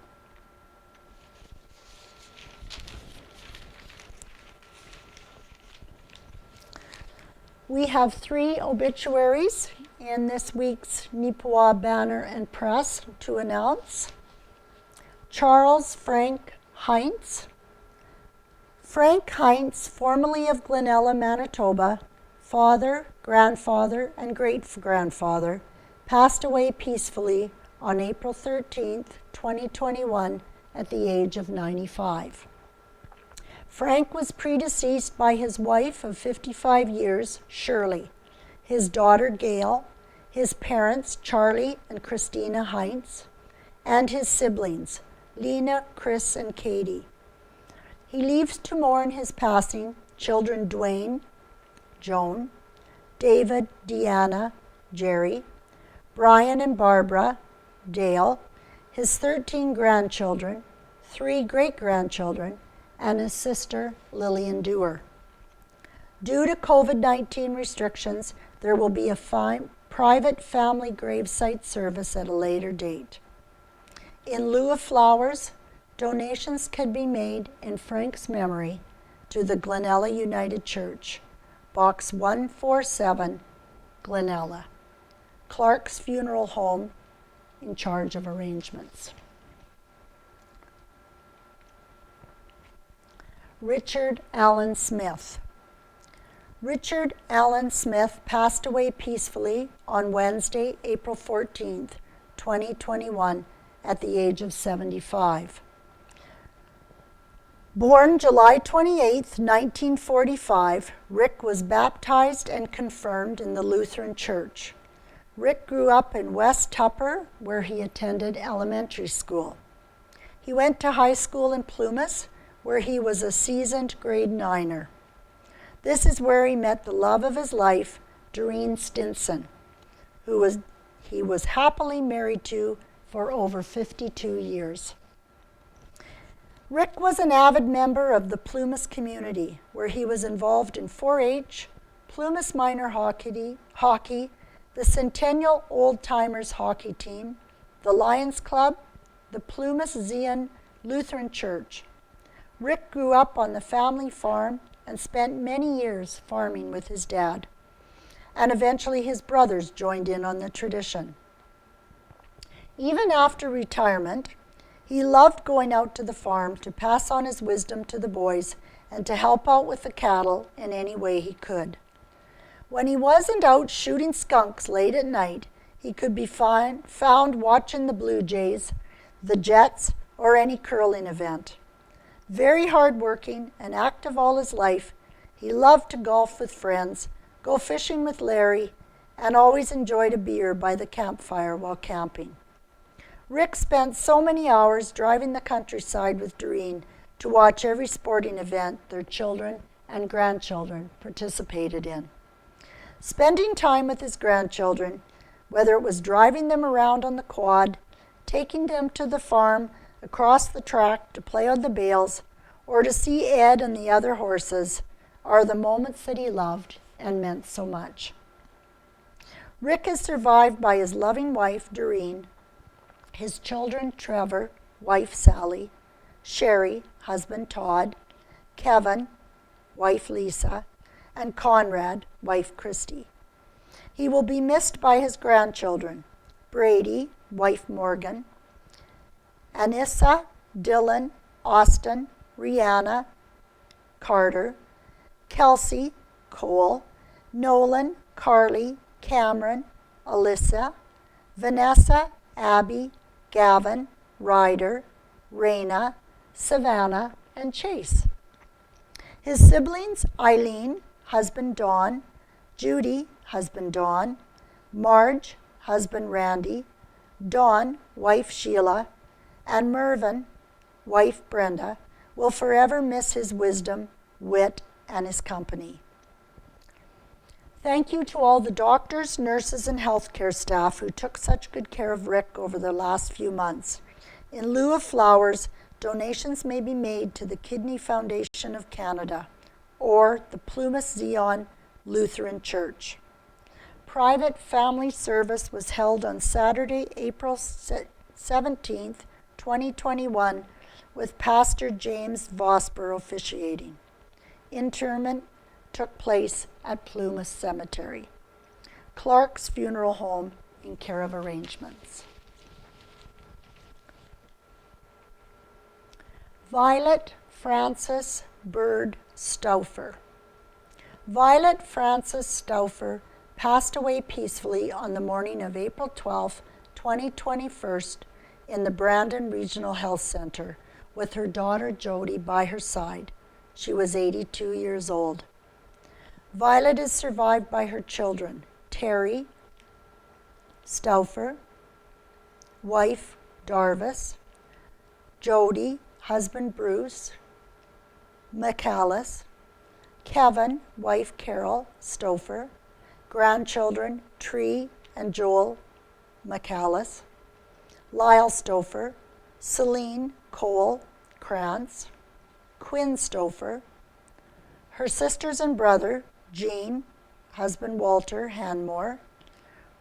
We have 3 obituaries in this week's Neepawa Banner and Press to announce. Charles Frank Heinz. Frank Heinz, formerly of Glenella, Manitoba, father, grandfather, and great-grandfather, passed away peacefully on April 13th, 2021, at the age of 95. Frank was predeceased by his wife of 55 years, Shirley, his daughter, Gail, his parents, Charlie and Christina Heinz, and his siblings, Lena, Chris, and Katie. He leaves to mourn his passing children Dwayne, Joan, David, Deanna, Jerry, Brian and Barbara, Dale, his 13 grandchildren, 3 great-grandchildren, and his sister, Lillian Dewar. Due to COVID-19 restrictions, there will be a private family gravesite service at a later date. In lieu of flowers, donations can be made in Frank's memory to the Glenella United Church, Box 147, Glenella. Clark's Funeral Home in charge of arrangements. Richard Allen Smith. Richard Allen Smith passed away peacefully on Wednesday, April 14th, 2021, at the age of 75. Born July 28, 1945, Rick was baptized and confirmed in the Lutheran Church. Rick grew up in West Tupper, where he attended elementary school. He went to high school in Plumas, where he was a seasoned grade 9er. This is where he met the love of his life, Doreen Stinson, who he was happily married to for over 52 years. Rick was an avid member of the Plumas community, where he was involved in 4-H, Plumas Minor Hockey, the Centennial Old Timers Hockey Team, the Lions Club, the Plumas Zion Lutheran Church. Rick grew up on the family farm and spent many years farming with his dad. And eventually his brothers joined in on the tradition. Even after retirement, he loved going out to the farm to pass on his wisdom to the boys and to help out with the cattle in any way he could. When he wasn't out shooting skunks late at night, he could be found watching the Blue Jays, the Jets, or any curling event. Very hardworking and active all his life, he loved to golf with friends, go fishing with Larry, and always enjoyed a beer by the campfire while camping. Rick spent so many hours driving the countryside with Doreen to watch every sporting event their children and grandchildren participated in. Spending time with his grandchildren, whether it was driving them around on the quad, taking them to the farm across the track to play on the bales, or to see Ed and the other horses, are the moments that he loved and meant so much. Rick is survived by his loving wife, Doreen, his children, Trevor, wife, Sally, Sherry, husband, Todd, Kevin, wife, Lisa, and Conrad, wife, Christy. He will be missed by his grandchildren, Brady, wife, Morgan, Anissa, Dylan, Austin, Rihanna, Carter, Kelsey, Cole, Nolan, Carly, Cameron, Alyssa, Vanessa, Abby, Gavin, Ryder, Raina, Savannah, and Chase. His siblings, Eileen, husband Don, Judy, husband Don, Marge, husband Randy, Dawn, wife Sheila, and Mervyn, wife Brenda, will forever miss his wisdom, wit, and his company. Thank you to all the doctors, nurses, and healthcare staff who took such good care of Rick over the last few months. In lieu of flowers, donations may be made to the Kidney Foundation of Canada or the Plumas Zion Lutheran Church. Private family service was held on Saturday, April 17th, 2021, with Pastor James Vosper officiating. Interment took place at Plumas Cemetery. Clark's Funeral Home in care of arrangements. Violet Frances Bird Stauffer. Violet Frances Stauffer passed away peacefully on the morning of April 12, 2021, in the Brandon Regional Health Center with her daughter Jody by her side. She was 82 years old. Violet is survived by her children, Terry Stauffer, wife Darvis, Jody, husband Bruce McAllis, Kevin, wife Carol Stauffer, grandchildren Tree and Joel McAllis, Lyle Stauffer, Celine Cole Krantz, Quinn Stauffer, her sisters and brother, Jean, husband Walter Hanmore,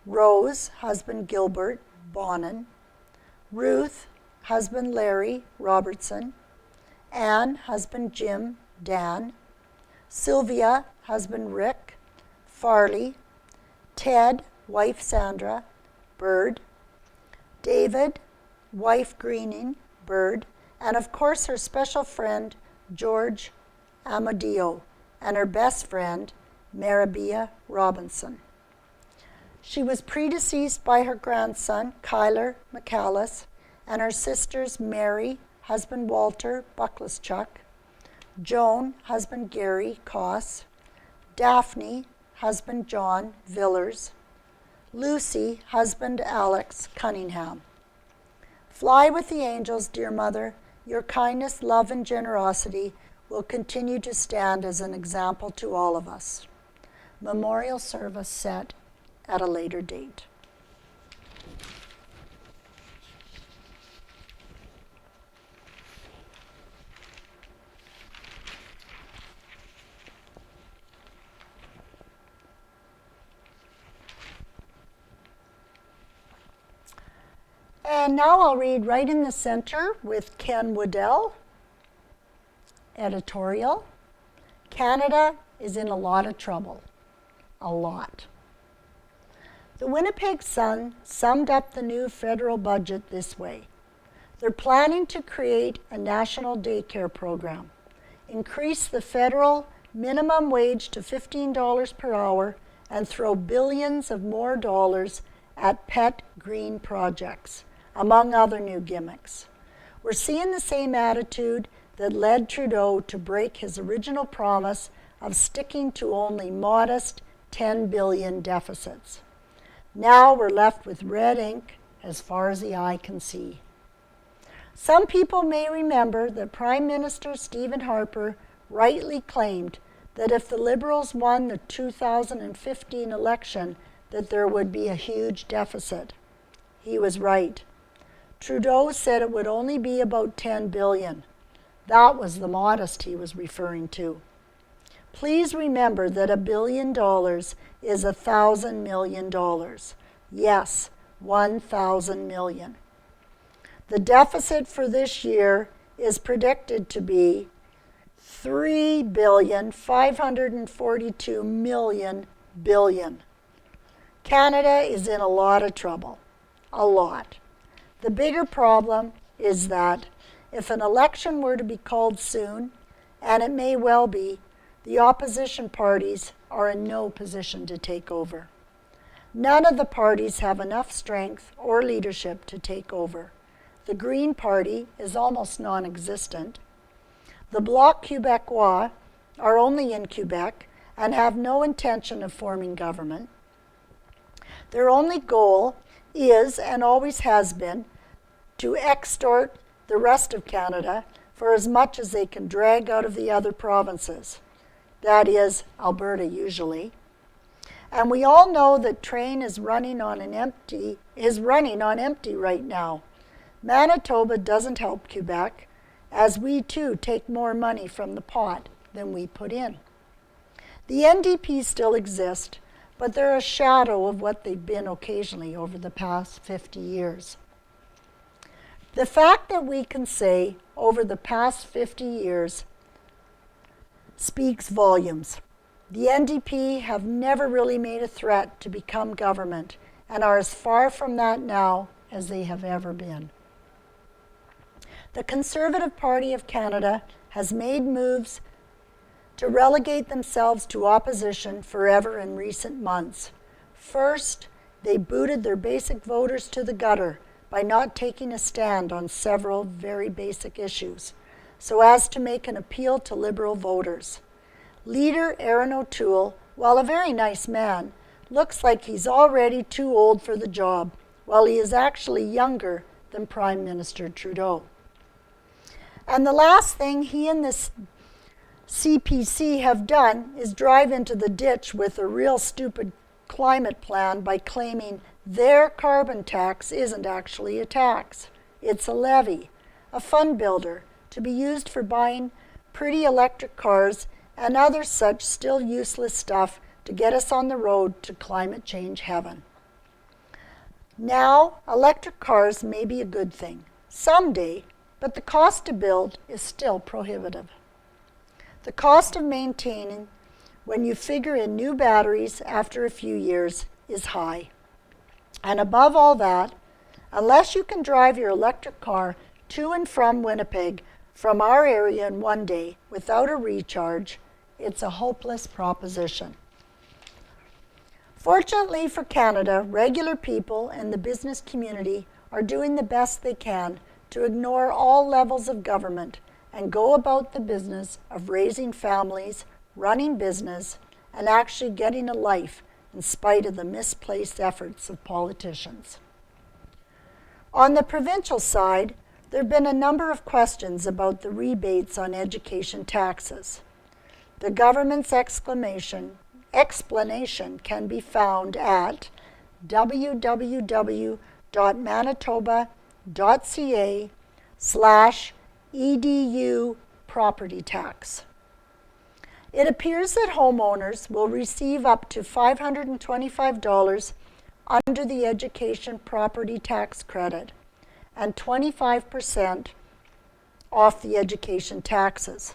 Rose, husband Gilbert Bonin, Ruth, husband Larry Robertson, Anne, husband Jim Dan, Sylvia, husband Rick Farley, Ted, wife Sandra Bird, David, wife Greening Bird, and of course her special friend George Amadeo and her best friend Maribia Robinson. She was predeceased by her grandson Kyler McAllis and her sisters Mary, husband Walter Buckleschuk, Joan, husband Gary Koss, Daphne, husband John Villers, Lucy, husband Alex Cunningham. Fly with the angels, dear mother. Your kindness, love, and generosity will continue to stand as an example to all of us. Memorial service set at a later date. And now I'll read Right in the Center with Ken Waddell. Editorial. Canada is in a lot of trouble. A lot. The Winnipeg Sun summed up the new federal budget this way. They're planning to create a national daycare program, increase the federal minimum wage to $15 per hour, and throw billions of more dollars at pet green projects, among other new gimmicks. We're seeing the same attitude that led Trudeau to break his original promise of sticking to only modest $10 billion deficits. Now we're left with red ink as far as the eye can see. Some people may remember that Prime Minister Stephen Harper rightly claimed that if the Liberals won the 2015 election, that there would be a huge deficit. He was right. Trudeau said it would only be about $10 billion. That was the modest he was referring to. Please remember that $1 billion is $1,000 million. Yes, 1,000 million. The deficit for this year is predicted to be $3,542 billion. Canada is in a lot of trouble. A lot. The bigger problem is that if an election were to be called soon, and it may well be, the opposition parties are in no position to take over. None of the parties have enough strength or leadership to take over. The Green Party is almost non-existent. The Bloc Québécois are only in Quebec and have no intention of forming government. Their only goal is, and always has been, to extort the rest of Canada for as much as they can drag out of the other provinces. That is, Alberta usually. And we all know that train is running on empty right now. Manitoba doesn't help Quebec, as we too take more money from the pot than we put in. The NDP still exist, but they're a shadow of what they've been occasionally over the past 50 years. The fact that we can say over the past 50 years speaks volumes. The NDP have never really made a threat to become government and are as far from that now as they have ever been. The Conservative Party of Canada has made moves to relegate themselves to opposition forever in recent months. First, they booted their basic voters to the gutter by not taking a stand on several very basic issues, so as to make an appeal to Liberal voters. Leader Aaron O'Toole, while a very nice man, looks like he's already too old for the job, while he is actually younger than Prime Minister Trudeau. And the last thing he and this CPC have done is drive into the ditch with a real stupid climate plan by claiming their carbon tax isn't actually a tax. It's a levy, a fund builder to be used for buying pretty electric cars and other such still useless stuff to get us on the road to climate change heaven. Now, electric cars may be a good thing someday, but the cost to build is still prohibitive. The cost of maintaining, when you figure in new batteries after a few years, is high. And above all that, unless you can drive your electric car to and from Winnipeg from our area in one day without a recharge, it's a hopeless proposition. Fortunately for Canada, regular people and the business community are doing the best they can to ignore all levels of government and go about the business of raising families, running business, and actually getting a life in spite of the misplaced efforts of politicians. On the provincial side, there have been a number of questions about the rebates on education taxes. The government's explanation can be found at www.manitoba.ca/edu property tax. It appears that homeowners will receive up to $525 under the education property tax credit and 25% off the education taxes.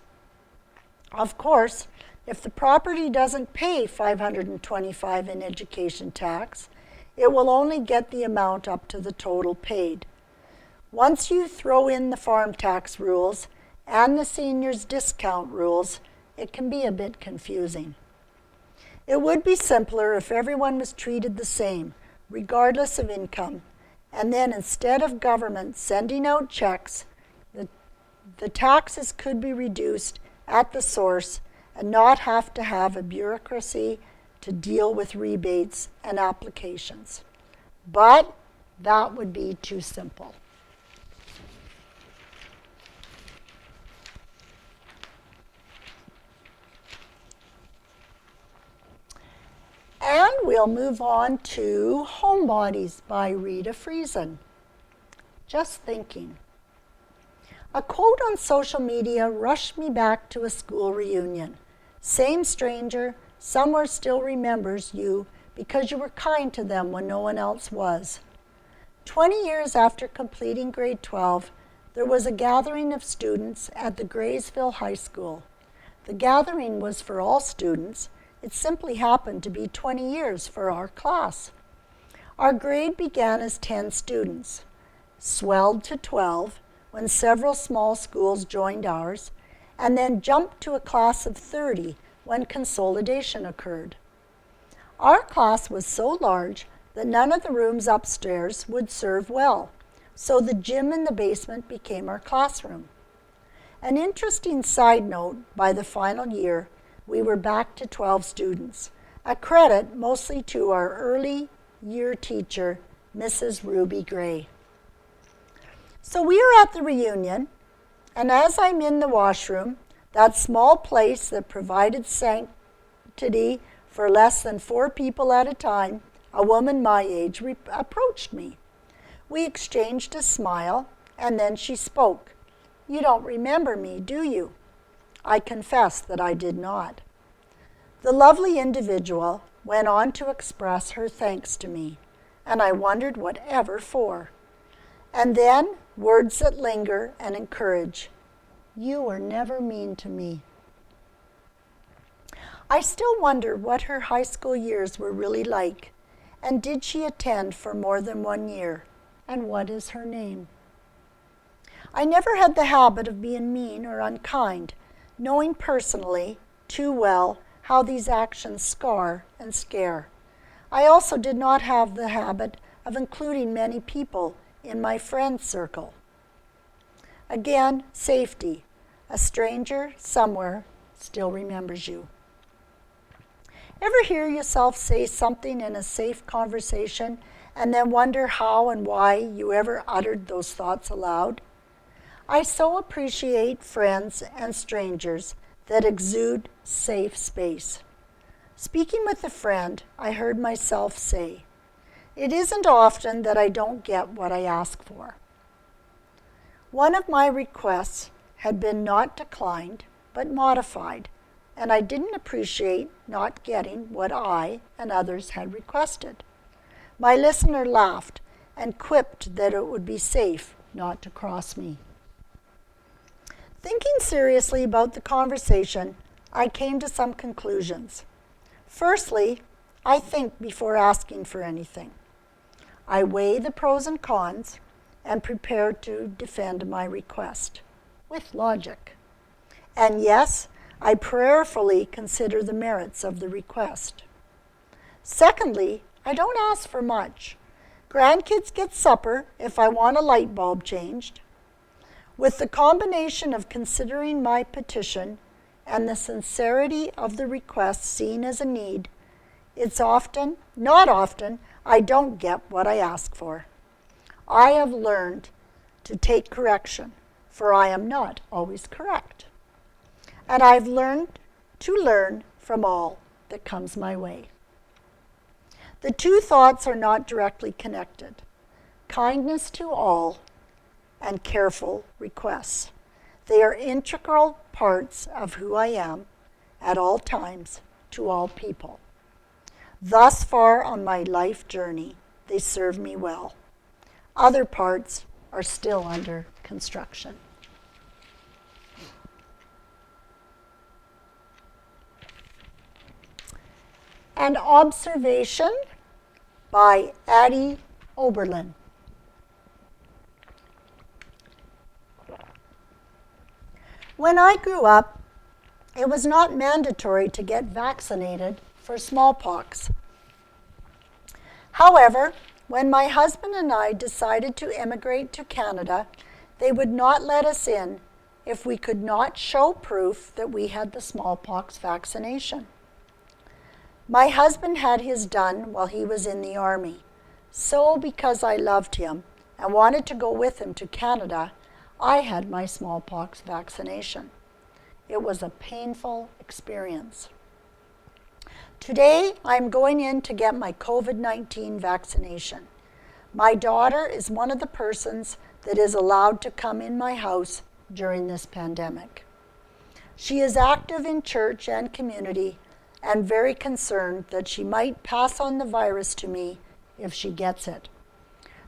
Of course, if the property doesn't pay $525 in education tax, it will only get the amount up to the total paid. Once you throw in the farm tax rules and the seniors discount rules, it can be a bit confusing. It would be simpler if everyone was treated the same, regardless of income, and then instead of government sending out checks, the taxes could be reduced at the source and not have to have a bureaucracy to deal with rebates and applications. But that would be too simple. And we'll move on to Homebodies by Rita Friesen. Just thinking. A quote on social media rushed me back to a school reunion. Same stranger, somewhere still remembers you because you were kind to them when no one else was. 20 years after completing grade 12, there was a gathering of students at the Graysville High School. The gathering was for all students. It simply happened to be 20 years for our class. Our grade began as 10 students, swelled to 12 when several small schools joined ours, and then jumped to a class of 30 when consolidation occurred. Our class was so large that none of the rooms upstairs would serve well, so the gym in the basement became our classroom. An interesting side note, by the final year, we were back to 12 students, a credit mostly to our early year teacher, Mrs. Ruby Gray. So we are at the reunion, and as I'm in the washroom, that small place that provided sanctity for less than 4 people at a time, a woman my age approached me. We exchanged a smile, and then she spoke. "You don't remember me, do you?" I confessed that I did not. The lovely individual went on to express her thanks to me, and I wondered whatever for. And then words that linger and encourage. "You were never mean to me." I still wonder what her high school years were really like, and did she attend for more than 1 year, and what is her name? I never had the habit of being mean or unkind, knowing personally too well how these actions scar and scare. I also did not have the habit of including many people in my friend circle. Again, safety. A stranger somewhere still remembers you. Ever hear yourself say something in a safe conversation and then wonder how and why you ever uttered those thoughts aloud? I so appreciate friends and strangers that exude safe space. Speaking with a friend, I heard myself say, "It isn't often that I don't get what I ask for." One of my requests had been not declined, but modified, and I didn't appreciate not getting what I and others had requested. My listener laughed and quipped that it would be safe not to cross me. Thinking seriously about the conversation, I came to some conclusions. Firstly, I think before asking for anything. I weigh the pros and cons and prepare to defend my request with logic. And yes, I prayerfully consider the merits of the request. Secondly, I don't ask for much. Grandkids get supper if I want a light bulb changed. With the combination of considering my petition and the sincerity of the request seen as a need, it's often, not often, I don't get what I ask for. I have learned to take correction, for I am not always correct. And I've learned to learn from all that comes my way. The two thoughts are not directly connected. Kindness to all and careful requests. They are integral parts of who I am at all times to all people. Thus far on my life journey, they serve me well. Other parts are still under construction. An observation by Addie Oberlin. When I grew up, it was not mandatory to get vaccinated for smallpox. However, when my husband and I decided to immigrate to Canada, they would not let us in if we could not show proof that we had the smallpox vaccination. My husband had his done while he was in the army. So because I loved him and wanted to go with him to Canada, I had my smallpox vaccination. It was a painful experience. Today, I'm going in to get my COVID-19 vaccination. My daughter is one of the persons that is allowed to come in my house during this pandemic. She is active in church and community and very concerned that she might pass on the virus to me if she gets it.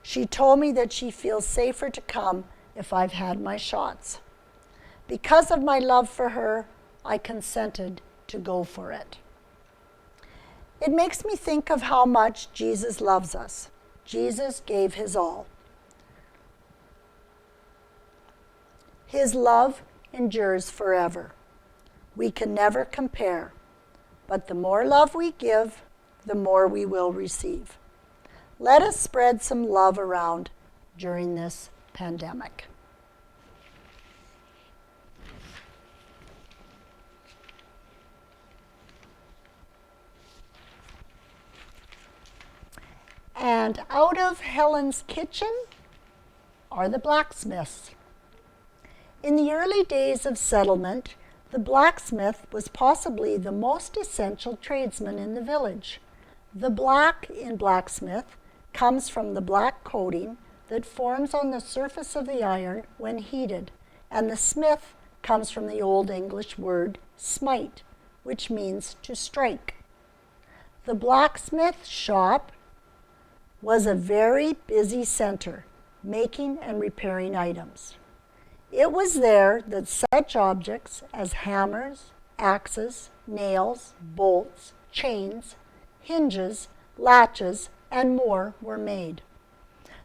She told me that she feels safer to come if I've had my shots. Because of my love for her, I consented to go for it. It makes me think of how much Jesus loves us. Jesus gave his all. His love endures forever. We can never compare, but the more love we give, the more we will receive. Let us spread some love around during this pandemic. And out of Helen's kitchen are the blacksmiths. In the early days of settlement, the blacksmith was possibly the most essential tradesman in the village. The black in blacksmith comes from the black coating that forms on the surface of the iron when heated, and the smith comes from the Old English word smite, which means to strike. The blacksmith shop was a very busy center, making and repairing items. It was there that such objects as hammers, axes, nails, bolts, chains, hinges, latches, and more were made.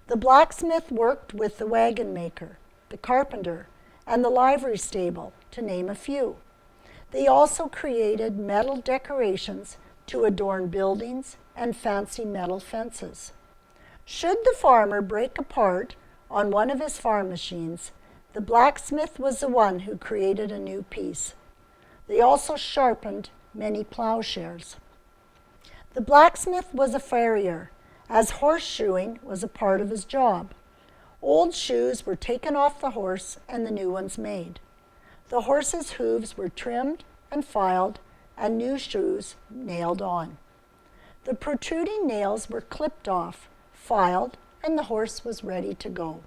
The blacksmith worked with the wagon maker, the carpenter, and the livery stable, to name a few. They also created metal decorations to adorn buildings and fancy metal fences. Should the farmer break apart on one of his farm machines, the blacksmith was the one who created a new piece. They also sharpened many plowshares. The blacksmith was a farrier, as horseshoeing was a part of his job. Old shoes were taken off the horse and the new ones made. The horse's hooves were trimmed and filed, and new shoes nailed on. The protruding nails were clipped off, filed, and the horse was ready to go.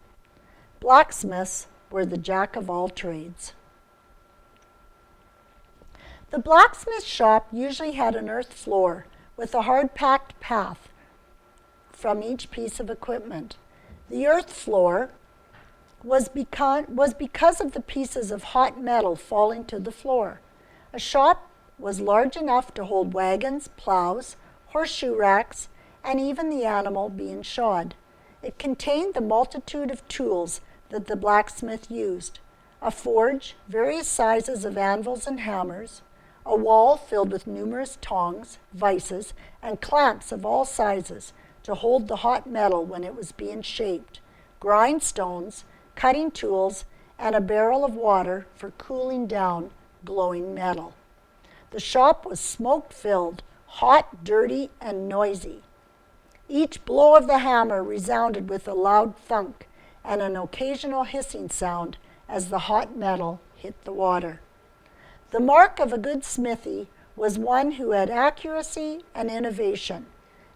Blacksmiths were the jack of all trades. The blacksmith shop usually had an earth floor with a hard-packed path from each piece of equipment. The earth floor was because of the pieces of hot metal falling to the floor. A shop was large enough to hold wagons, plows, horseshoe racks, and even the animal being shod. It contained the multitude of tools that the blacksmith used: a forge, various sizes of anvils and hammers, a wall filled with numerous tongs, vices, and clamps of all sizes to hold the hot metal when it was being shaped, grindstones, cutting tools, and a barrel of water for cooling down glowing metal. The shop was smoke-filled, hot, dirty, and noisy. Each blow of the hammer resounded with a loud thunk and an occasional hissing sound as the hot metal hit the water. The mark of a good smithy was one who had accuracy and innovation,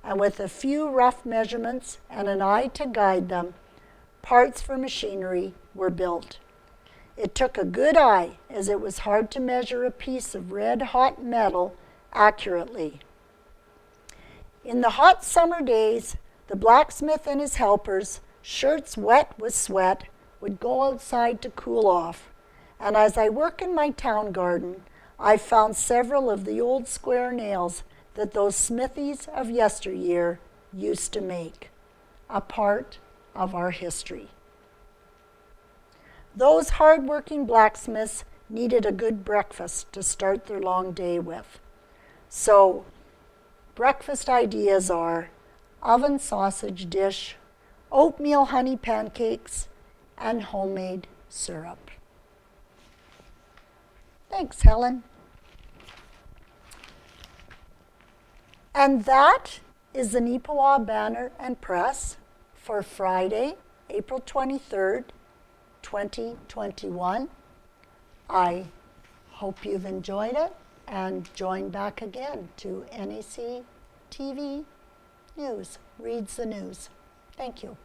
and with a few rough measurements and an eye to guide them, parts for machinery were built. It took a good eye, as it was hard to measure a piece of red-hot metal accurately. In the hot summer days, the blacksmith and his helpers, shirts wet with sweat, would go outside to cool off. And as I work in my town garden, I found several of the old square nails that those smithies of yesteryear used to make, a part of our history. Those hard-working blacksmiths needed a good breakfast to start their long day with. So, breakfast ideas are oven sausage dish, oatmeal honey pancakes, and homemade syrup. Thanks, Helen. And that is the Neepawa Banner and Press for Friday, April 23rd, 2021. I hope you've enjoyed it and join back again to NACTV News, Reads the News. Thank you.